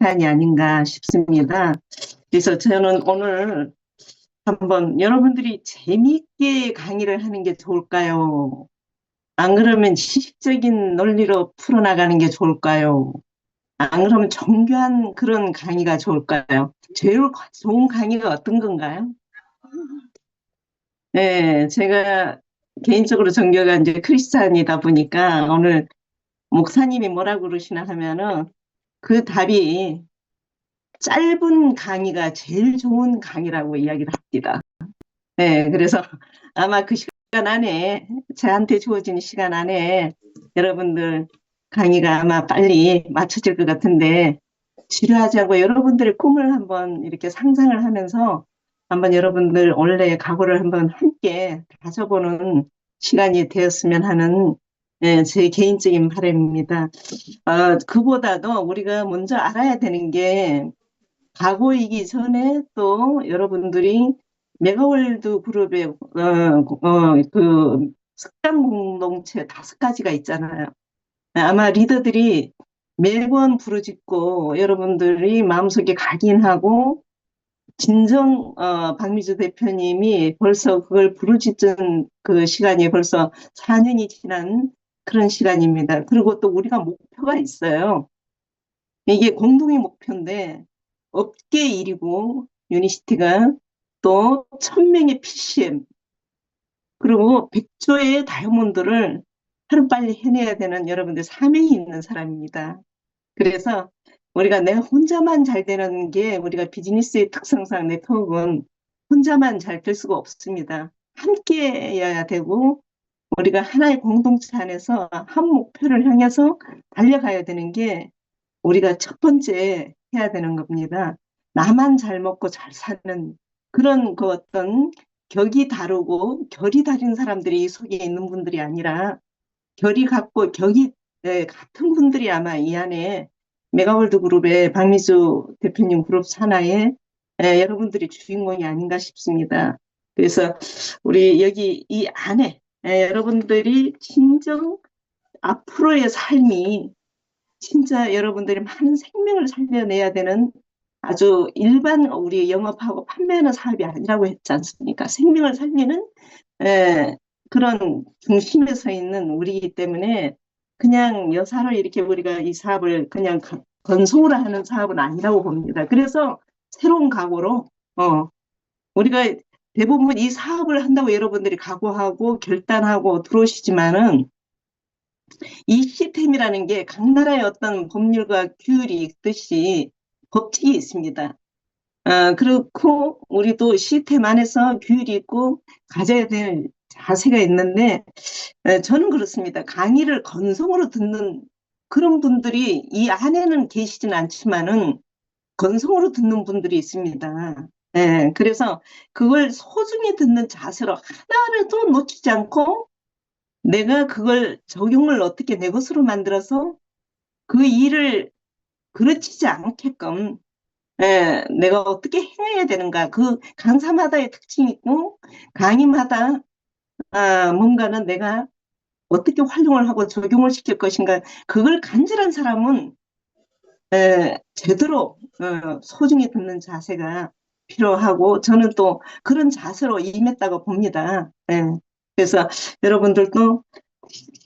시간이 아닌가 싶습니다. 그래서 저는 오늘 한번 여러분들이 재미있게 강의를 하는 게 좋을까요? 안 그러면 지식적인 논리로 풀어나가는 게 좋을까요? 안 그러면 정교한 그런 강의가 좋을까요? 제일 좋은 강의가 어떤 건가요? 네, 제가 개인적으로 종교가 이제 크리스찬이다 보니까 오늘 목사님이 뭐라고 그러시나 하면은 그 답이 짧은 강의가 제일 좋은 강의라고 이야기를 합니다. 네, 그래서 아마 그 시간 안에, 저한테 주어진 시간 안에 여러분들 강의가 아마 빨리 맞춰질 것 같은데, 지루하지 않고 여러분들의 꿈을 한번 이렇게 상상을 하면서 한번 여러분들 원래 각오를 한번 함께 다져보는 시간이 되었으면 하는 제 개인적인 바람입니다. 그보다도 우리가 먼저 알아야 되는 게 가고이기 전에 또 여러분들이 메가월드 그룹의 그 습관 공동체 5가지가 있잖아요. 아마 리더들이 매번 부르짖고 여러분들이 마음속에 각인하고 진정 박미주 대표님이 벌써 그걸 부르짖은 그 시간이 벌써 4년이 지난 그런 시간입니다. 그리고 또 우리가 목표가 있어요. 이게 공동의 목표인데 업계 일이고 유니시티가 또 1000명의 PCM 그리고 100조의 다이아몬드를 하루빨리 해내야 되는 여러분들 사명이 있는 사람입니다. 그래서 우리가 내가 혼자만 잘 되는 게 우리가 비즈니스의 특성상 네트워크는 혼자만 잘 될 수가 없습니다. 함께 해야 되고 우리가 하나의 공동체 안에서 한 목표를 향해서 달려가야 되는 게 우리가 첫 번째 해야 되는 겁니다. 나만 잘 먹고 잘 사는 그런 그 어떤 격이 다르고 결이 다른 사람들이 이 속에 있는 분들이 아니라 결이 같고 격이 같은 분들이 아마 이 안에 메가월드 그룹의 박미주 대표님 그룹 산하에 여러분들이 주인공이 아닌가 싶습니다. 그래서 우리 여기 이 안에 여러분들이 진정 앞으로의 삶이 진짜 여러분들이 많은 생명을 살려내야 되는 아주 일반 우리 영업하고 판매하는 사업이 아니라고 했지 않습니까? 생명을 살리는 에, 그런 중심에 서 있는 우리이기 때문에 그냥 여사로 이렇게 우리가 이 사업을 그냥 건성으로 하는 사업은 아니라고 봅니다. 그래서 새로운 각오로 우리가 대부분 이 사업을 한다고 여러분들이 각오하고 결단하고 들어오시지만은 이 시스템이라는 게 각 나라의 어떤 법률과 규율이 있듯이 법칙이 있습니다. 그렇고 우리도 시스템 안에서 규율이 있고 가져야 될 자세가 있는데 저는 그렇습니다. 강의를 건성으로 듣는 그런 분들이 이 안에는 계시진 않지만은 건성으로 듣는 분들이 있습니다. 그래서 그걸 소중히 듣는 자세로 하나라도 놓치지 않고 내가 그걸 적용을 어떻게 내 것으로 만들어서 그 일을 그르치지 않게끔 내가 어떻게 행해야 되는가. 그 강사마다의 특징이 있고 강의마다 뭔가는 내가 어떻게 활용을 하고 적용을 시킬 것인가. 그걸 간절한 사람은 제대로 소중히 듣는 자세가 필요하고 저는 또 그런 자세로 임했다고 봅니다. 그래서 여러분들도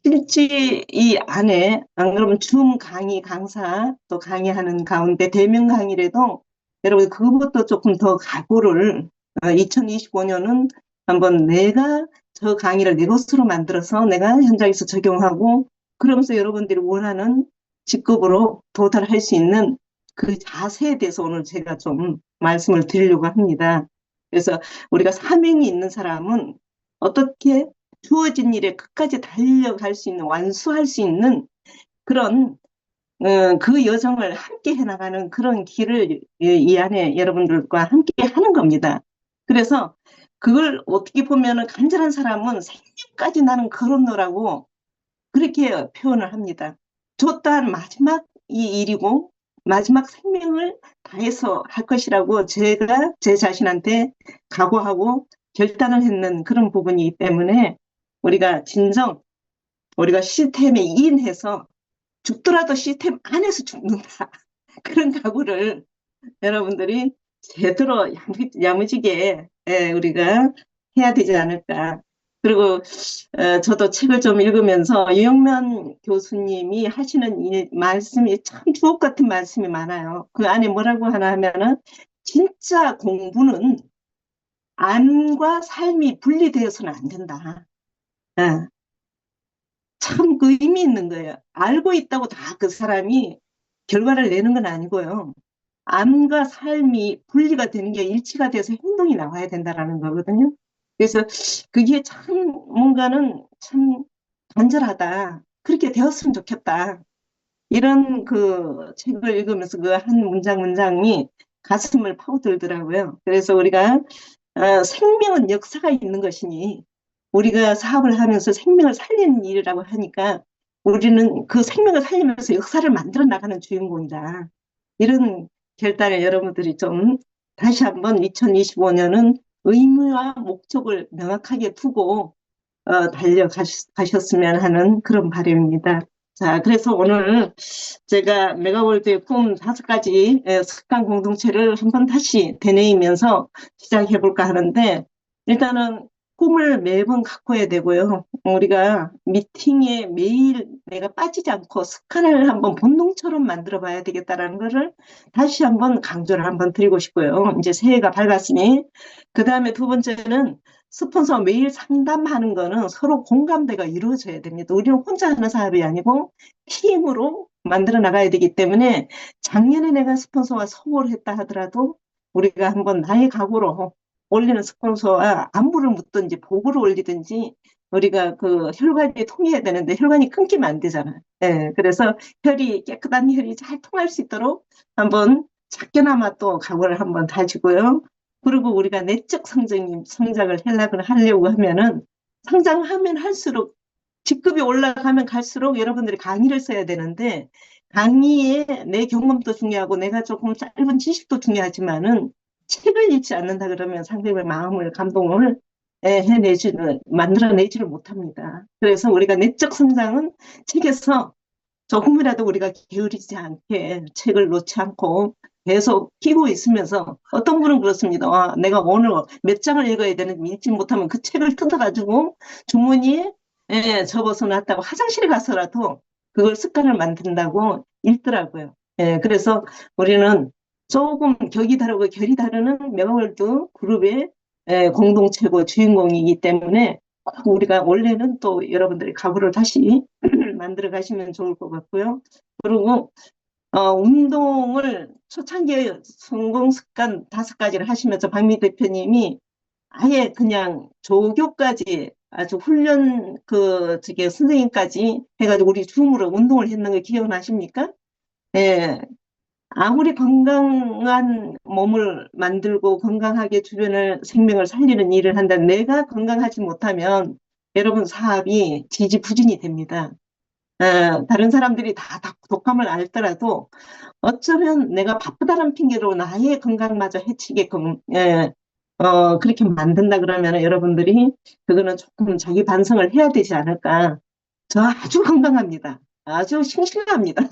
실제 이 안에 안 그러면 줌 강의 강사 또 강의하는 가운데 대면 강의라도 여러분 그것도 조금 더 각오를 2025년은 한번 내가 저 강의를 내 것으로 만들어서 내가 현장에서 적용하고 그러면서 여러분들이 원하는 직급으로 도달할 수 있는 그 자세에 대해서 오늘 제가 좀 말씀을 드리려고 합니다. 그래서 우리가 사명이 있는 사람은 어떻게 주어진 일에 끝까지 달려갈 수 있는, 완수할 수 있는 그런 그 여정을 함께 해나가는 그런 길을 이 안에 여러분들과 함께 하는 겁니다. 그래서 그걸 어떻게 보면은 간절한 사람은 생명까지 나는 걸었노라고 그렇게 표현을 합니다. 저 또한 마지막 이 일이고 마지막 생명을 다해서 할 것이라고 제가 제 자신한테 각오하고 결단을 했는 그런 부분이기 때문에 우리가 진정 우리가 시스템에 이인해서 죽더라도 시스템 안에서 죽는다. 그런 각오를 여러분들이 제대로 야무지게 우리가 해야 되지 않을까. 그리고 저도 책을 좀 읽으면서 유영면 교수님이 하시는 이 말씀이 참 주옥 같은 말씀이 많아요. 그 안에 뭐라고 하나 하면은 진짜 공부는 안과 삶이 분리되어서는 안 된다. 예, 참 그 의미 있는 거예요. 알고 있다고 다 그 사람이 결과를 내는 건 아니고요. 암과 삶이 분리가 되는 게 일치가 돼서 행동이 나와야 된다라는 거거든요. 그래서 그게 참 뭔가는 참 간절하다. 그렇게 되었으면 좋겠다. 이런 그 책을 읽으면서 그 한 문장 문장이 가슴을 파고들더라고요. 그래서 우리가 생명은 역사가 있는 것이니 우리가 사업을 하면서 생명을 살리는 일이라고 하니까 우리는 그 생명을 살리면서 역사를 만들어 나가는 주인공이다. 이런 결단을 여러분들이 좀 다시 한번 2025년은 의무와 목적을 명확하게 두고 달려가셨으면 하는 그런 바람입니다. 자, 그래서 오늘 제가 메가월드의 꿈 5가지 습관 공동체를 한번 다시 되뇌이면서 시작해 볼까 하는데, 일단은 꿈을 매번 갖고야 되고요. 우리가 미팅에 매일 내가 빠지지 않고 습관을 한번 본능처럼 만들어 봐야 되겠다라는 것을 다시 한번 강조를 한번 드리고 싶고요. 이제 새해가 밝았으니, 그 다음에 두 번째는 스폰서 매일 상담하는 거는 서로 공감대가 이루어져야 됩니다. 우리는 혼자 하는 사업이 아니고 팀으로 만들어 나가야 되기 때문에 작년에 내가 스폰서와 소홀을 했다 하더라도 우리가 한번 나의 각오로 올리는 스폰서와 안부를 묻든지 보고를 올리든지 우리가 그 혈관이 통해야 되는데 혈관이 끊기면 안 되잖아요. 예, 그래서 깨끗한 혈이 잘 통할 수 있도록 한번 작게나마 또 각오를 한번 다지고요. 그리고 우리가 내적 성장을 하려고 하면은 성장하면 할수록 직급이 올라가면 갈수록 여러분들이 강의를 써야 되는데 강의에 내 경험도 중요하고 내가 조금 짧은 지식도 중요하지만은 책을 읽지 않는다 그러면 상대방의 마음을 감동을 만들어내지를 못합니다. 그래서 우리가 내적 성장은 책에서 조금이라도 우리가 게으르지 않게 책을 놓지 않고 계속 키고 있으면서 어떤 분은 그렇습니다. 내가 오늘 몇 장을 읽어야 되는데 읽지 못하면 그 책을 뜯어가지고 주머니에 접어서 놨다고 화장실에 가서라도 그걸 습관을 만든다고 읽더라고요. 그래서 우리는 조금 격이 다르고 결이 다르는 메가월드 그룹의 공동체고 주인공이기 때문에 우리가 원래는 또 여러분들이 각오를 다시 만들어 가시면 좋을 것 같고요. 그리고 운동을 초창기에 성공 습관 5가지를 하시면서 박미 대표님이 아예 그냥 조교까지 아주 훈련 저기 선생님까지 해가지고 우리 줌으로 운동을 했는 거 기억나십니까? 예. 아무리 건강한 몸을 만들고 건강하게 주변을 생명을 살리는 일을 한다. 내가 건강하지 못하면 여러분 사업이 지지부진이 됩니다. 다른 사람들이 다 독감을 앓더라도 어쩌면 내가 바쁘다는 핑계로 나의 건강마저 해치게끔 그렇게 만든다 그러면 여러분들이 그거는 조금 자기 반성을 해야 되지 않을까. 저 아주 건강합니다. 아주 싱싱합니다.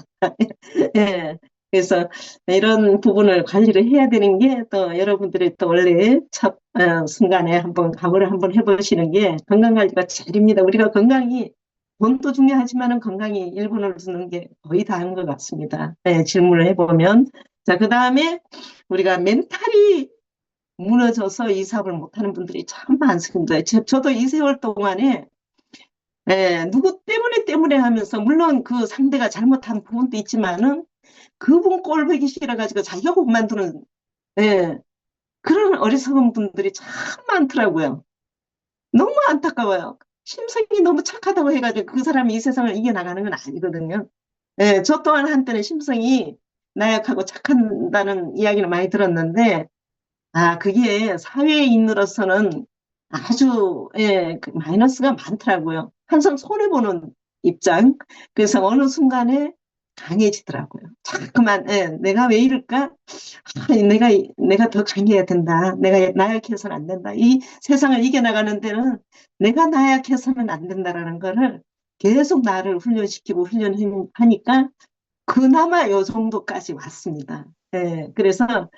예. 그래서 이런 부분을 관리를 해야 되는 게 또 여러분들이 또 원래 첫 순간에 한번 각오를 한번 해보시는 게 건강관리가 제일입니다. 우리가 건강이 돈도 중요하지만 건강이 1번을 두는 게 거의 다인 것 같습니다. 질문을 해보면. 자, 그 다음에 우리가 멘탈이 무너져서 이 사업을 못하는 분들이 참 많습니다. 저도 이 세월 동안에 누구 때문에 하면서 물론 그 상대가 잘못한 부분도 있지만은 그분 꼴 보기 싫어가지고 자기가 못 만드는 그런 어리석은 분들이 참 많더라고요. 너무 안타까워요. 심성이 너무 착하다고 해가지고 그 사람이 이 세상을 이겨나가는 건 아니거든요. 저 또한 한때는 심성이 나약하고 착한다는 이야기를 많이 들었는데 그게 사회인으로서는 아주 그 마이너스가 많더라고요. 항상 손해보는 입장. 그래서 어느 순간에 강해지더라고요. 자꾸만 내가 왜 이럴까? 내가 더 강해야 된다. 내가 나약해서는 안 된다. 이 세상을 이겨나가는 데는 내가 나약해서는 안 된다라는 거를 계속 나를 훈련시키고 훈련하니까 그나마 요 정도까지 왔습니다. 예, 그래서,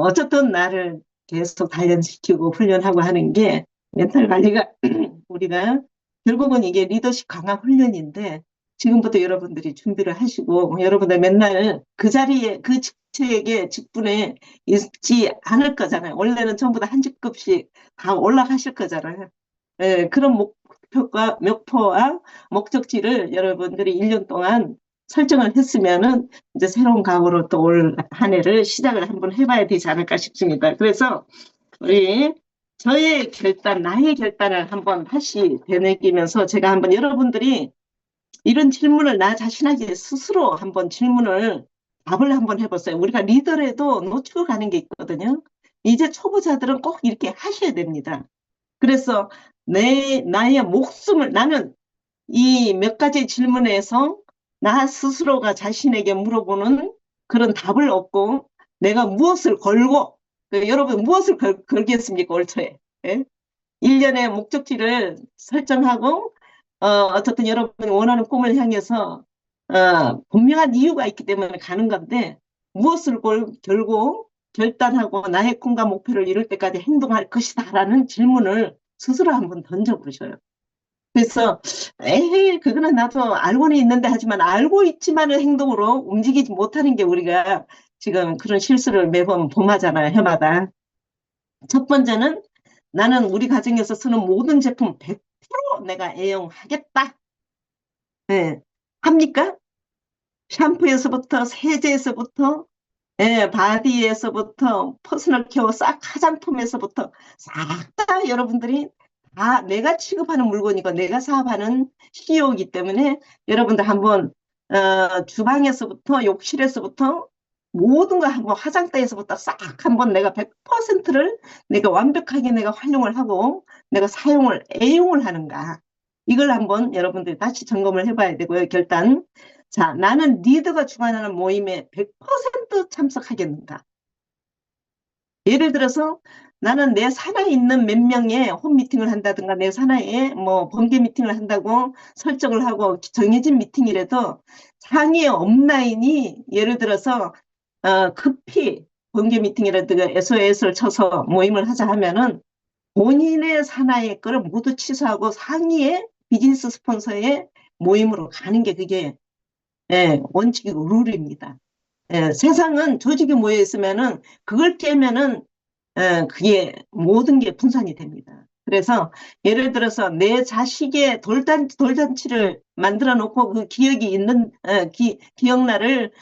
어쨌든 나를 계속 단련시키고 훈련하고 하는 게 멘탈 관리가 우리가 결국은 이게 리더십 강화 훈련인데 지금부터 여러분들이 준비를 하시고 여러분들 맨날 그 자리에 그 직책에 직분에 있지 않을 거잖아요. 원래는 전부 다 한 직급씩 다 올라가실 거잖아요. 예, 그런 목표와 목적지를 여러분들이 1년 동안 설정을 했으면은 이제 새로운 각오로 또 올 한 해를 시작을 한번 해봐야 되지 않을까 싶습니다. 그래서 우리 저의 결단, 나의 결단을 한번 다시 되새기면서 제가 한번 여러분들이 이런 질문을 나 자신에게 스스로 한번 질문을 답을 한번 해봤어요. 우리가 리더라도 놓치고 가는 게 있거든요. 이제 초보자들은 꼭 이렇게 하셔야 됩니다. 그래서 나의 목숨을, 나는 이 몇 가지 질문에서 나 스스로가 자신에게 물어보는 그런 답을 얻고 내가 무엇을 걸고, 여러분 무엇을 걸겠습니까, 올 초에? 예? 1년의 목적지를 설정하고, 어쨌든 여러분이 원하는 꿈을 향해서, 분명한 이유가 있기 때문에 가는 건데, 무엇을 결고 결단하고 나의 꿈과 목표를 이룰 때까지 행동할 것이다라는 질문을 스스로 한번 던져보셔요. 그래서 에이 그거는 나도 알고는 있는데 하지만 알고 있지만은 행동으로 움직이지 못하는 게 우리가 지금 그런 실수를 매번 범하잖아요, 해마다. 첫 번째는 나는 우리 가정에서 쓰는 모든 제품 100% 내가 애용하겠다. 예. 합니까? 샴푸에서부터 세제에서부터 바디에서부터 퍼스널 케어 싹 화장품에서부터 싹 다 여러분들이 다 내가 취급하는 물건이고 내가 사업하는 CEO이기 때문에 여러분들 한번 주방에서부터 욕실에서부터 모든 거 한번 화장대에서부터 싹 한번 내가 100%를 내가 완벽하게 내가 활용을 하고 내가 사용을 애용을 하는가 이걸 한번 여러분들이 다시 점검을 해봐야 되고요. 결단 자, 나는 리더가 주관하는 모임에 100% 참석하겠는가? 예를 들어서 나는 내 산하에 있는 몇 명의 홈미팅을 한다든가 내 산하에 뭐 번개 미팅을 한다고 설정을 하고 정해진 미팅이라도 상위의 업라인이 예를 들어서 급히 번개 미팅이라든가 SOS를 쳐서 모임을 하자 하면은 본인의 산하의 거를 모두 취소하고 상위의 비즈니스 스폰서의 모임으로 가는 게 그게 원칙이고 룰입니다. 세상은 조직이 모여 있으면은 그걸 깨면은 그게 모든 게 분산이 됩니다. 그래서 예를 들어서 내 자식의 돌잔치를 만들어 놓고 그 기억이 있는 기억날을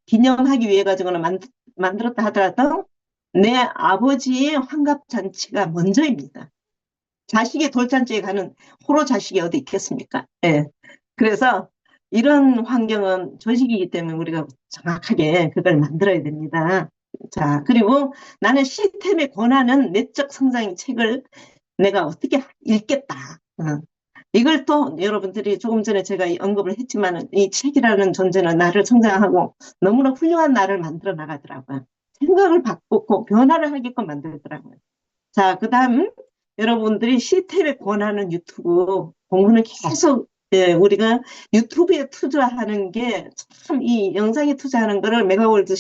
기념하기 위해 가지고는 만들었다 하더라도 내 아버지의 환갑잔치가 먼저입니다. 자식의 돌잔치에 가는 호로 자식이 어디 있겠습니까? 예. 그래서 이런 환경은 조직이기 때문에 우리가 정확하게 그걸 만들어야 됩니다. 자, 그리고 나는 시스템에 권하는 내적 성장의 책을 내가 어떻게 읽겠다. 이걸 또 여러분들이 조금 전에 제가 언급을 했지만 이 책이라는 존재는 나를 성장하고 너무나 훌륭한 나를 만들어 나가더라고요. 생각을 바꾸고 변화를 하게끔 만들더라고요. 자, 그 다음 여러분들이 시스템에 권하는 유튜브 공부는 계속 우리가 유튜브에 투자하는 게 참 이 영상에 투자하는 거를 메가월드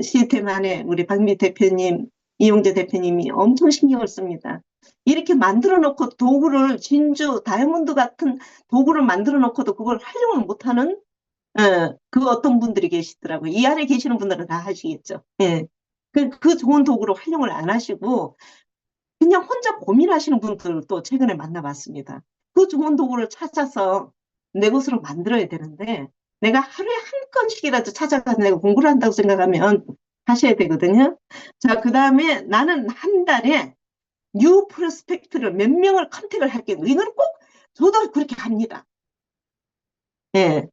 시스템 안에 우리 박미 대표님, 이용재 대표님이 엄청 신경을 씁니다. 이렇게 만들어 놓고 도구를 진주, 다이아몬드 같은 도구를 만들어 놓고도 그걸 활용을 못하는 그 어떤 분들이 계시더라고요. 이 안에 계시는 분들은 다 하시겠죠. 예. 그 좋은 도구를 활용을 안 하시고 그냥 혼자 고민하시는 분들도 최근에 만나봤습니다. 그 좋은 도구를 찾아서 내 것으로 만들어야 되는데 내가 하루에 한 건씩이라도 찾아가서 내가 공부를 한다고 생각하면 하셔야 되거든요. 자, 그 다음에 나는 한 달에 뉴 프로스펙트를 몇 명을 컨택을 할게요. 이건 꼭 저도 그렇게 합니다. 예.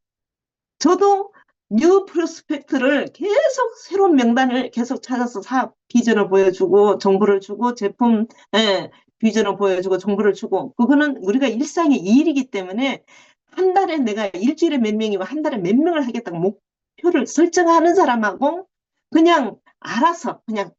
저도 뉴 프로스펙트를 계속 새로운 명단을 계속 찾아서 사업 비전을 보여주고 정보를 주고 제품 비전을 보여주고 정보를 주고 그거는 우리가 일상의 일이기 때문에 한 달에 내가 일주일에 몇 명이고 한 달에 몇 명을 하겠다고 목표를 설정하는 사람하고 그냥 알아서 그냥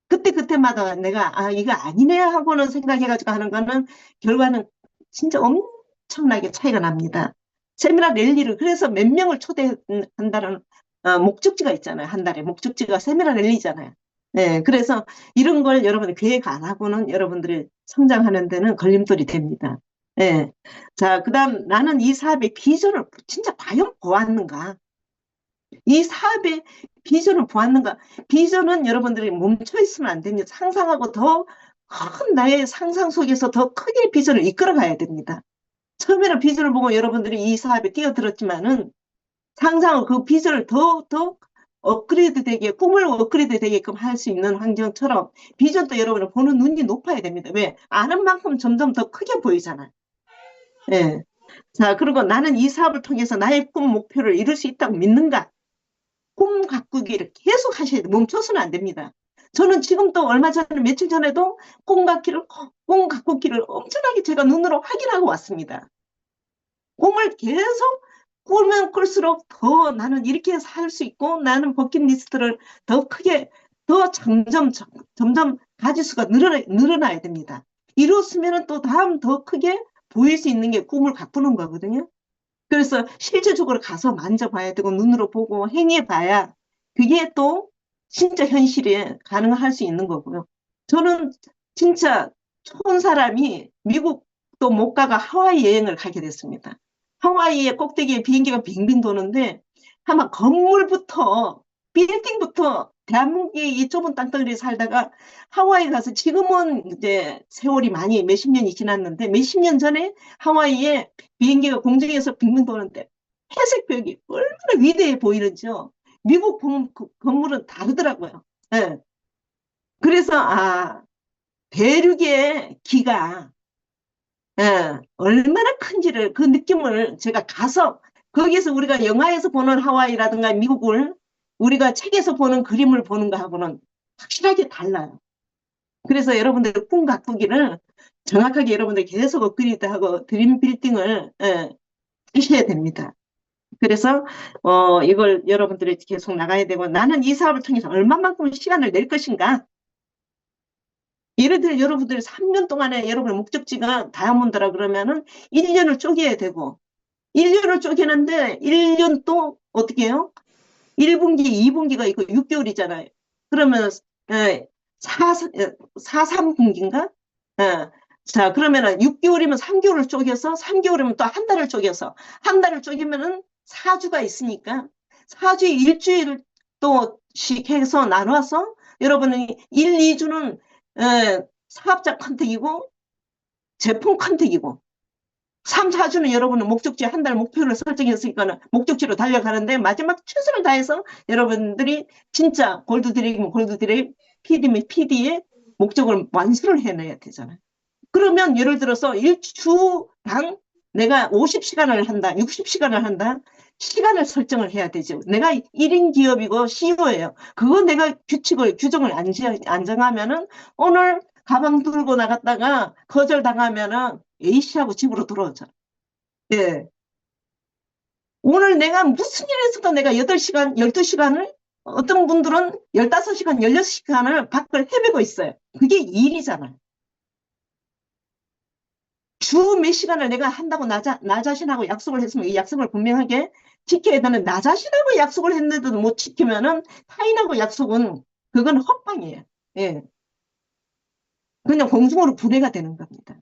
그때그때마다 내가 이거 아니네 하고는 생각해가지고 하는 거는 결과는 진짜 엄청나게 차이가 납니다. 세미나 랠리를 그래서 몇 명을 초대한다는 목적지가 있잖아요. 한 달에 목적지가 세미나 랠리잖아요. 네, 그래서 이런 걸 여러분이 계획 안 하고는 여러분들이 성장하는 데는 걸림돌이 됩니다. 네. 자, 그다음 나는 이 사업의 비전을 진짜 과연 보았는가? 이 사업의 비전을 보았는가? 비전은 여러분들이 멈춰 있으면 안 됩니다. 상상하고 더 큰 나의 상상 속에서 더 크게 비전을 이끌어 가야 됩니다. 처음에는 비전을 보고 여러분들이 이 사업에 뛰어들었지만은 상상을 그 비전을 더 업그레이드 되게 꿈을 업그레이드 되게끔 할 수 있는 환경처럼 비전도 여러분을 보는 눈이 높아야 됩니다. 왜? 아는 만큼 점점 더 크게 보이잖아요. 예. 자, 그리고 나는 이 사업을 통해서 나의 꿈 목표를 이룰 수 있다고 믿는가? 꿈 가꾸기를 계속 하셔야 돼요. 멈춰서는 안 됩니다. 저는 지금 또 얼마 전에 며칠 전에도 꿈 가꾸기를 엄청나게 제가 눈으로 확인하고 왔습니다. 꿈을 계속 꾸면 꿀수록 더 나는 이렇게 살 수 있고 나는 버킷리스트를 더 크게 더 점점 가지수가 늘어나야 됩니다. 이렇으면 또 다음 더 크게 보일 수 있는 게 꿈을 가꾸는 거거든요. 그래서 실질적으로 가서 만져봐야 되고 눈으로 보고 행해봐야 그게 또 진짜 현실에 가능할 수 있는 거고요. 저는 진짜 촌 사람이 미국도 못 가가 하와이 여행을 가게 됐습니다. 하와이의 꼭대기에 비행기가 빙빙 도는데 아마 건물부터 빌딩부터 대한민국의 이 좁은 땅덩어리에 살다가 하와이 가서 지금은 이제 세월이 많이 몇십 년이 지났는데 몇십 년 전에 하와이에 비행기가 공중에서 빙빙 도는데 회색 벽이 얼마나 위대해 보이는지요. 미국 건물은 다르더라고요. 예. 그래서 대륙의 기가 얼마나 큰지를 그 느낌을 제가 가서 거기에서 우리가 영화에서 보는 하와이라든가 미국을 우리가 책에서 보는 그림을 보는 거하고는 확실하게 달라요. 그래서 여러분들 꿈 가꾸기를 정확하게 여러분들 계속 업그레이드하고 드림 빌딩을 하셔야 됩니다. 그래서 이걸 여러분들이 계속 나가야 되고 나는 이 사업을 통해서 얼마만큼 시간을 낼 것인가? 예를 들어 여러분들이 3년 동안에 여러분의 목적지가 다이아몬드라 그러면은 1년을 쪼개야 되고 1년을 쪼개는데 1년 또 어떻게 해요? 1분기, 2분기가 있고 6개월이잖아요. 그러면 3분기인가? 자, 그러면은 6개월이면 3개월을 쪼개서 3개월이면 또 한 달을 쪼개서 한 달을 쪼개면은 4주가 있으니까 4주에 일주일을 또씩 해서 나눠서 여러분은 1, 2주는 사업자 컨택이고 제품 컨택이고 3, 4주는 여러분은 목적지 한 달 목표를 설정했으니까 목적지로 달려가는데 마지막 최선을 다해서 여러분들이 진짜 골드드립이면 골드드립, PD면 PD의 목적을 완수를 해내야 되잖아요. 그러면 예를 들어서 일주당 내가 50시간을 한다, 60시간을 한다. 시간을 설정을 해야 되죠. 내가 1인 기업이고 CEO예요. 그거 내가 규정을 안 정하면은 오늘 가방 들고 나갔다가 거절당하면은 A씨하고 집으로 들어오죠. 예. 오늘 내가 무슨 일 했어도 내가 8시간, 12시간을 어떤 분들은 15시간, 16시간을 밖을 헤매고 있어요. 그게 일이잖아요. 주 몇 시간을 내가 한다고 나 자신하고 약속을 했으면 이 약속을 분명하게 지켜야 되는 나 자신하고 약속을 했는데도 못 지키면은 타인하고 약속은 그건 헛방이에요. 예. 그냥 공중으로 분해가 되는 겁니다.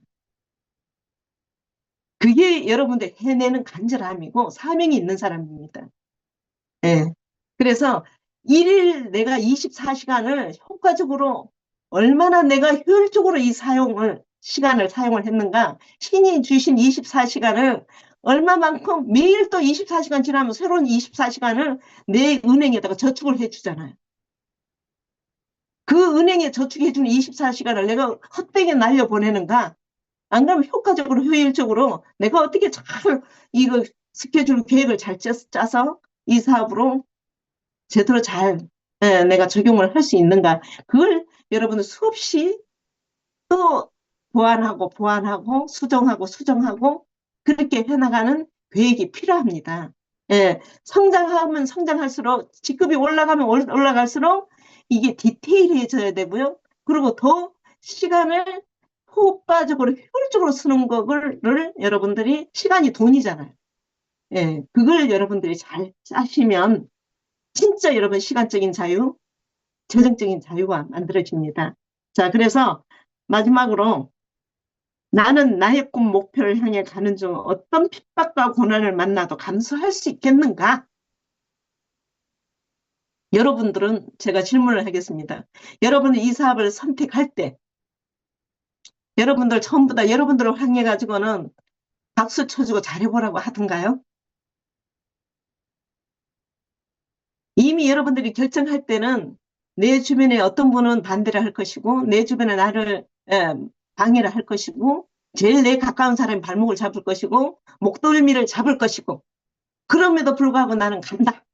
그게 여러분들 해내는 간절함이고 사명이 있는 사람입니다. 예. 그래서 일일 내가 24시간을 효과적으로 얼마나 내가 효율적으로 시간을 사용을 했는가. 신이 주신 24시간을 얼마만큼 매일 또 24시간 지나면 새로운 24시간을 내 은행에다가 저축을 해주잖아요. 그 은행에 저축해주는 24시간을 내가 헛되게 날려보내는가? 안 그러면 효과적으로 효율적으로 내가 어떻게 잘 이거 스케줄 계획을 잘 짜서 이 사업으로 제대로 잘 내가 적용을 할 수 있는가. 그걸 여러분은 수없이 또 보완하고 수정하고 그렇게 해나가는 계획이 필요합니다. 예, 성장하면 성장할수록 직급이 올라가면 올라갈수록 이게 디테일해져야 되고요. 그리고 더 시간을 효과적으로 효율적으로 쓰는 거를 여러분들이 시간이 돈이잖아요. 예, 그걸 여러분들이 잘 짜시면 진짜 여러분 시간적인 자유, 재정적인 자유가 만들어집니다. 자, 그래서 마지막으로 나는 나의 꿈 목표를 향해 가는 중 어떤 핍박과 고난을 만나도 감수할 수 있겠는가? 여러분들은 제가 질문을 하겠습니다. 여러분이 이 사업을 선택할 때 여러분들 전부 다 여러분들을 향해 가지고는 박수 쳐주고 잘해보라고 하던가요? 이미 여러분들이 결정할 때는 내 주변에 어떤 분은 반대를 할 것이고 내 주변에 나를 방해를 할 것이고 제일 내 가까운 사람이 발목을 잡을 것이고 목덜미를 잡을 것이고 그럼에도 불구하고 나는 간다.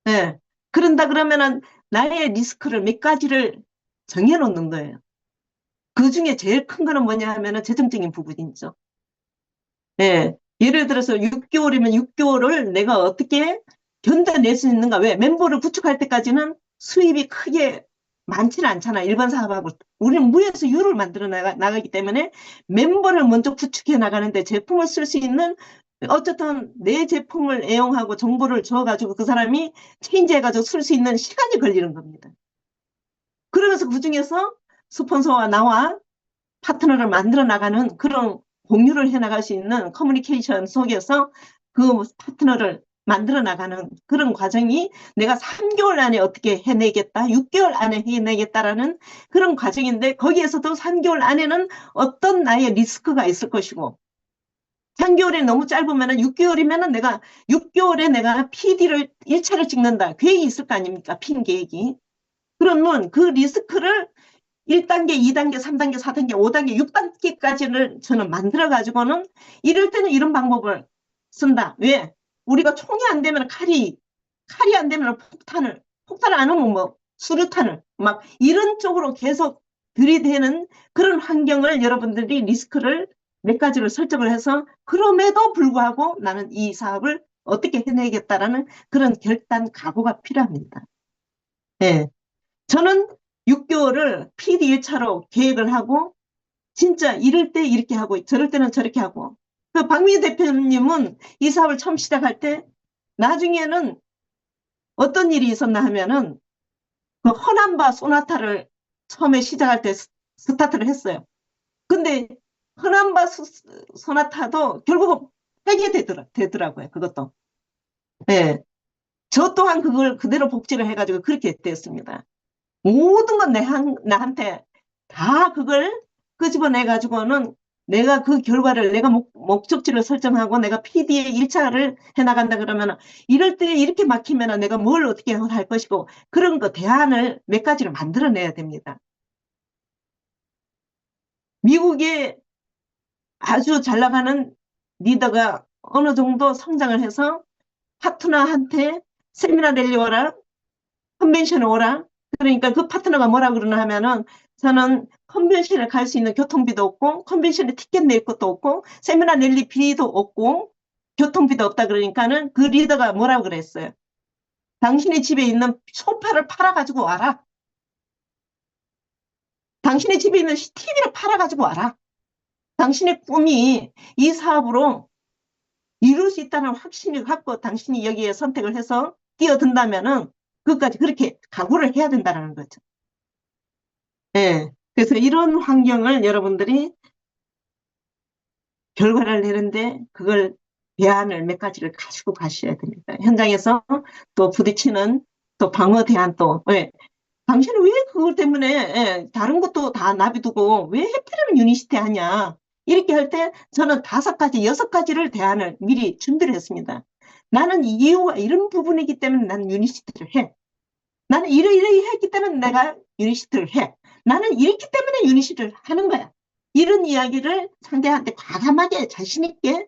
예. 그런다 그러면은 나의 리스크를 몇 가지를 정해놓는 거예요. 그 중에 제일 큰 거는 뭐냐 하면은 재정적인 부분이죠. 예. 예를 들어서 6개월이면 6개월을 내가 어떻게 견뎌낼 수 있는가. 왜? 멤버를 구축할 때까지는 수입이 크게 많지는 않잖아. 일반 사업하고. 우리는 무에서 유를 만들어 나가기 때문에 멤버를 먼저 구축해 나가는데 제품을 쓸 수 있는 어쨌든 내 제품을 애용하고 정보를 줘가지고 그 사람이 체인지해가지고 쓸 수 있는 시간이 걸리는 겁니다. 그러면서 그중에서 스폰서와 나와 파트너를 만들어 나가는 그런 공유를 해 나갈 수 있는 커뮤니케이션 속에서 그 파트너를 만들어 나가는 그런 과정이 내가 3개월 안에 어떻게 해내겠다, 6개월 안에 해내겠다라는 그런 과정인데 거기에서도 3개월 안에는 어떤 나의 리스크가 있을 것이고 3개월이 너무 짧으면 6개월이면 내가 6개월에 내가 PD를 1차를 찍는다. 계획이 있을 거 아닙니까? 핀 계획이. 그러면 그 리스크를 1단계, 2단계, 3단계, 4단계, 5단계, 6단계까지를 저는 만들어가지고는 이럴 때는 이런 방법을 쓴다. 왜? 우리가 총이 안 되면 칼이 안 되면 폭탄을 안 하면 뭐 수류탄을 막 이런 쪽으로 계속 들이대는 그런 환경을 여러분들이 리스크를 몇 가지를 설정을 해서 그럼에도 불구하고 나는 이 사업을 어떻게 해내겠다라는 그런 결단 각오가 필요합니다. 예. 저는 6개월을 PD 1차로 계획을 하고 진짜 이럴 때 이렇게 하고 저럴 때는 저렇게 하고 그 박민희 대표님은 이 사업을 처음 시작할 때 나중에는 어떤 일이 있었나 하면은 그 허남바 소나타를 처음에 시작할 때 스타트를 했어요. 근데 허남바 소나타도 결국은 되더라고요. 그것도. 네. 저 또한 그걸 그대로 복제를 해가지고 그렇게 됐습니다. 모든 건 나한테 다 그걸 끄집어내가지고는 내가 그 결과를 내가 목적지를 설정하고 내가 PD의 1차를 해나간다 그러면 이럴 때 이렇게 막히면 내가 뭘 어떻게 할 것이고 그런 거 대안을 몇 가지를 만들어내야 됩니다. 미국에 아주 잘 나가는 리더가 어느 정도 성장을 해서 파트너한테 세미나 랠리 오라, 컨벤션에 오라. 그러니까 그 파트너가 뭐라 그러나 하면은 저는 컨벤션에 갈 수 있는 교통비도 없고 컨벤션에 티켓 낼 것도 없고 세미나 랠리 비도 없고 교통비도 없다 그러니까는 그 리더가 뭐라고 그랬어요. 당신의 집에 있는 소파를 팔아가지고 와라. 당신의 집에 있는 TV를 팔아가지고 와라. 당신의 꿈이 이 사업으로 이룰 수 있다는 확신을 갖고 당신이 여기에 선택을 해서 뛰어든다면은 그것까지 그렇게 각오를 해야 된다는 거죠. 예. 그래서 이런 환경을 여러분들이 결과를 내는데 그걸 대안을 몇 가지를 가지고 가셔야 됩니다. 현장에서 또 부딪히는 또 방어 대안 또 왜? 당신은 왜 그것 때문에 예, 다른 것도 다 놔두고 왜 해피를 유니시티 하냐? 이렇게 할 때 저는 5가지, 6가지를 대안을 미리 준비를 했습니다. 나는 이유가 이런 부분이기 때문에 나는 유니시티를 해. 나는 이러이러 했기 때문에 내가 유니시티를 해. 나는 이렇기 때문에 유니시티를 하는 거야. 이런 이야기를 상대한테 과감하게 자신있게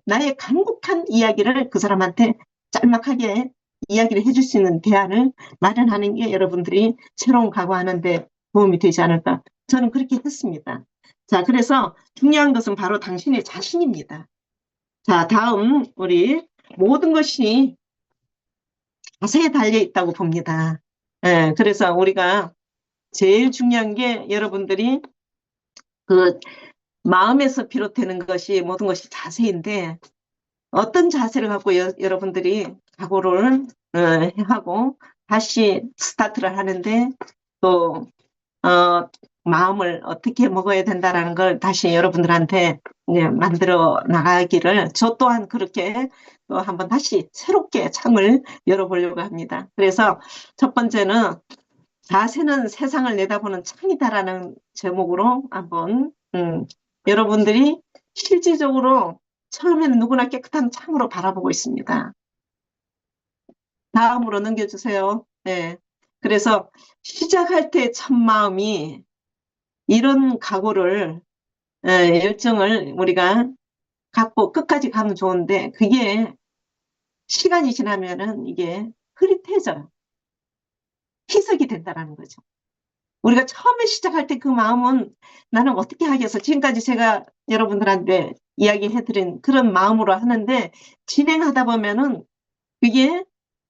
나의 간곡한 이야기를 그 사람한테 짤막하게 이야기를 해줄 수 있는 대안을 마련하는 게 여러분들이 새로운 각오하는데 도움이 되지 않을까. 저는 그렇게 했습니다. 자, 그래서 중요한 것은 바로 당신의 자신입니다. 자, 다음 우리 모든 것이 자세에 달려 있다고 봅니다. 그래서 우리가 제일 중요한 게 여러분들이 그 마음에서 비롯되는 것이 모든 것이 자세인데 어떤 자세를 갖고 여러분들이 각오를 하고 다시 스타트를 하는데 또 마음을 어떻게 먹어야 된다라는 걸 다시 여러분들한테 이제 만들어 나가기를 저 또한 그렇게 또 한번 다시 새롭게 창을 열어보려고 합니다. 그래서 첫 번째는 자세는 세상을 내다보는 창이다라는 제목으로 한번 여러분들이 실질적으로 처음에는 누구나 깨끗한 창으로 바라보고 있습니다. 다음으로 넘겨주세요. 네. 그래서 시작할 때 첫 마음이 이런 각오를 열정을 우리가 갖고 끝까지 가면 좋은데 그게 시간이 지나면은 이게 흐릿해져요. 희석이 된다라는 거죠. 우리가 처음에 시작할 때 그 마음은 나는 어떻게 하겠어. 지금까지 제가 여러분들한테 이야기해드린 그런 마음으로 하는데 진행하다 보면은 그게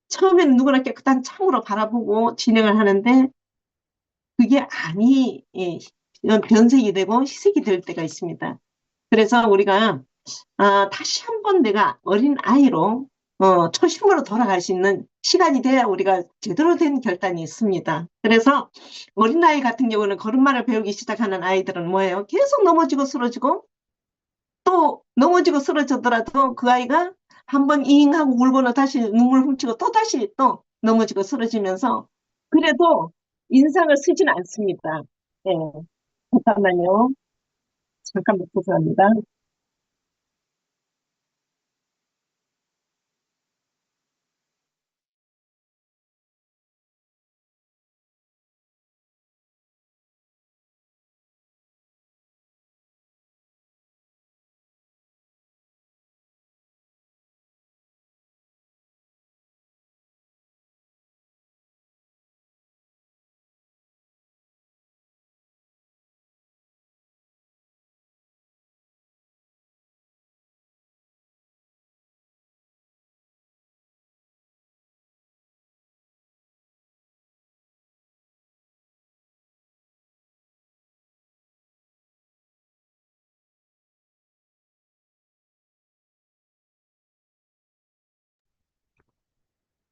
처음에는 누구나 깨끗한 창으로 바라보고 진행을 하는데 그게 아니, 변색이 되고 희색이 될 때가 있습니다. 그래서 우리가 다시 한번 내가 어린 아이로 초심으로 돌아갈 수 있는 시간이 돼야 우리가 제대로 된 결단이 있습니다. 그래서 어린아이 같은 경우는 걸음마를 배우기 시작하는 아이들은 뭐예요? 계속 넘어지고 쓰러지고 또 넘어지고 쓰러지더라도 그 아이가 한번 이잉하고 울고는 다시 눈물 훔치고 또 다시 또 넘어지고 쓰러지면서 그래도 인상을 쓰지는 않습니다. 예, 잠깐만요. 잠깐만 죄송합니다.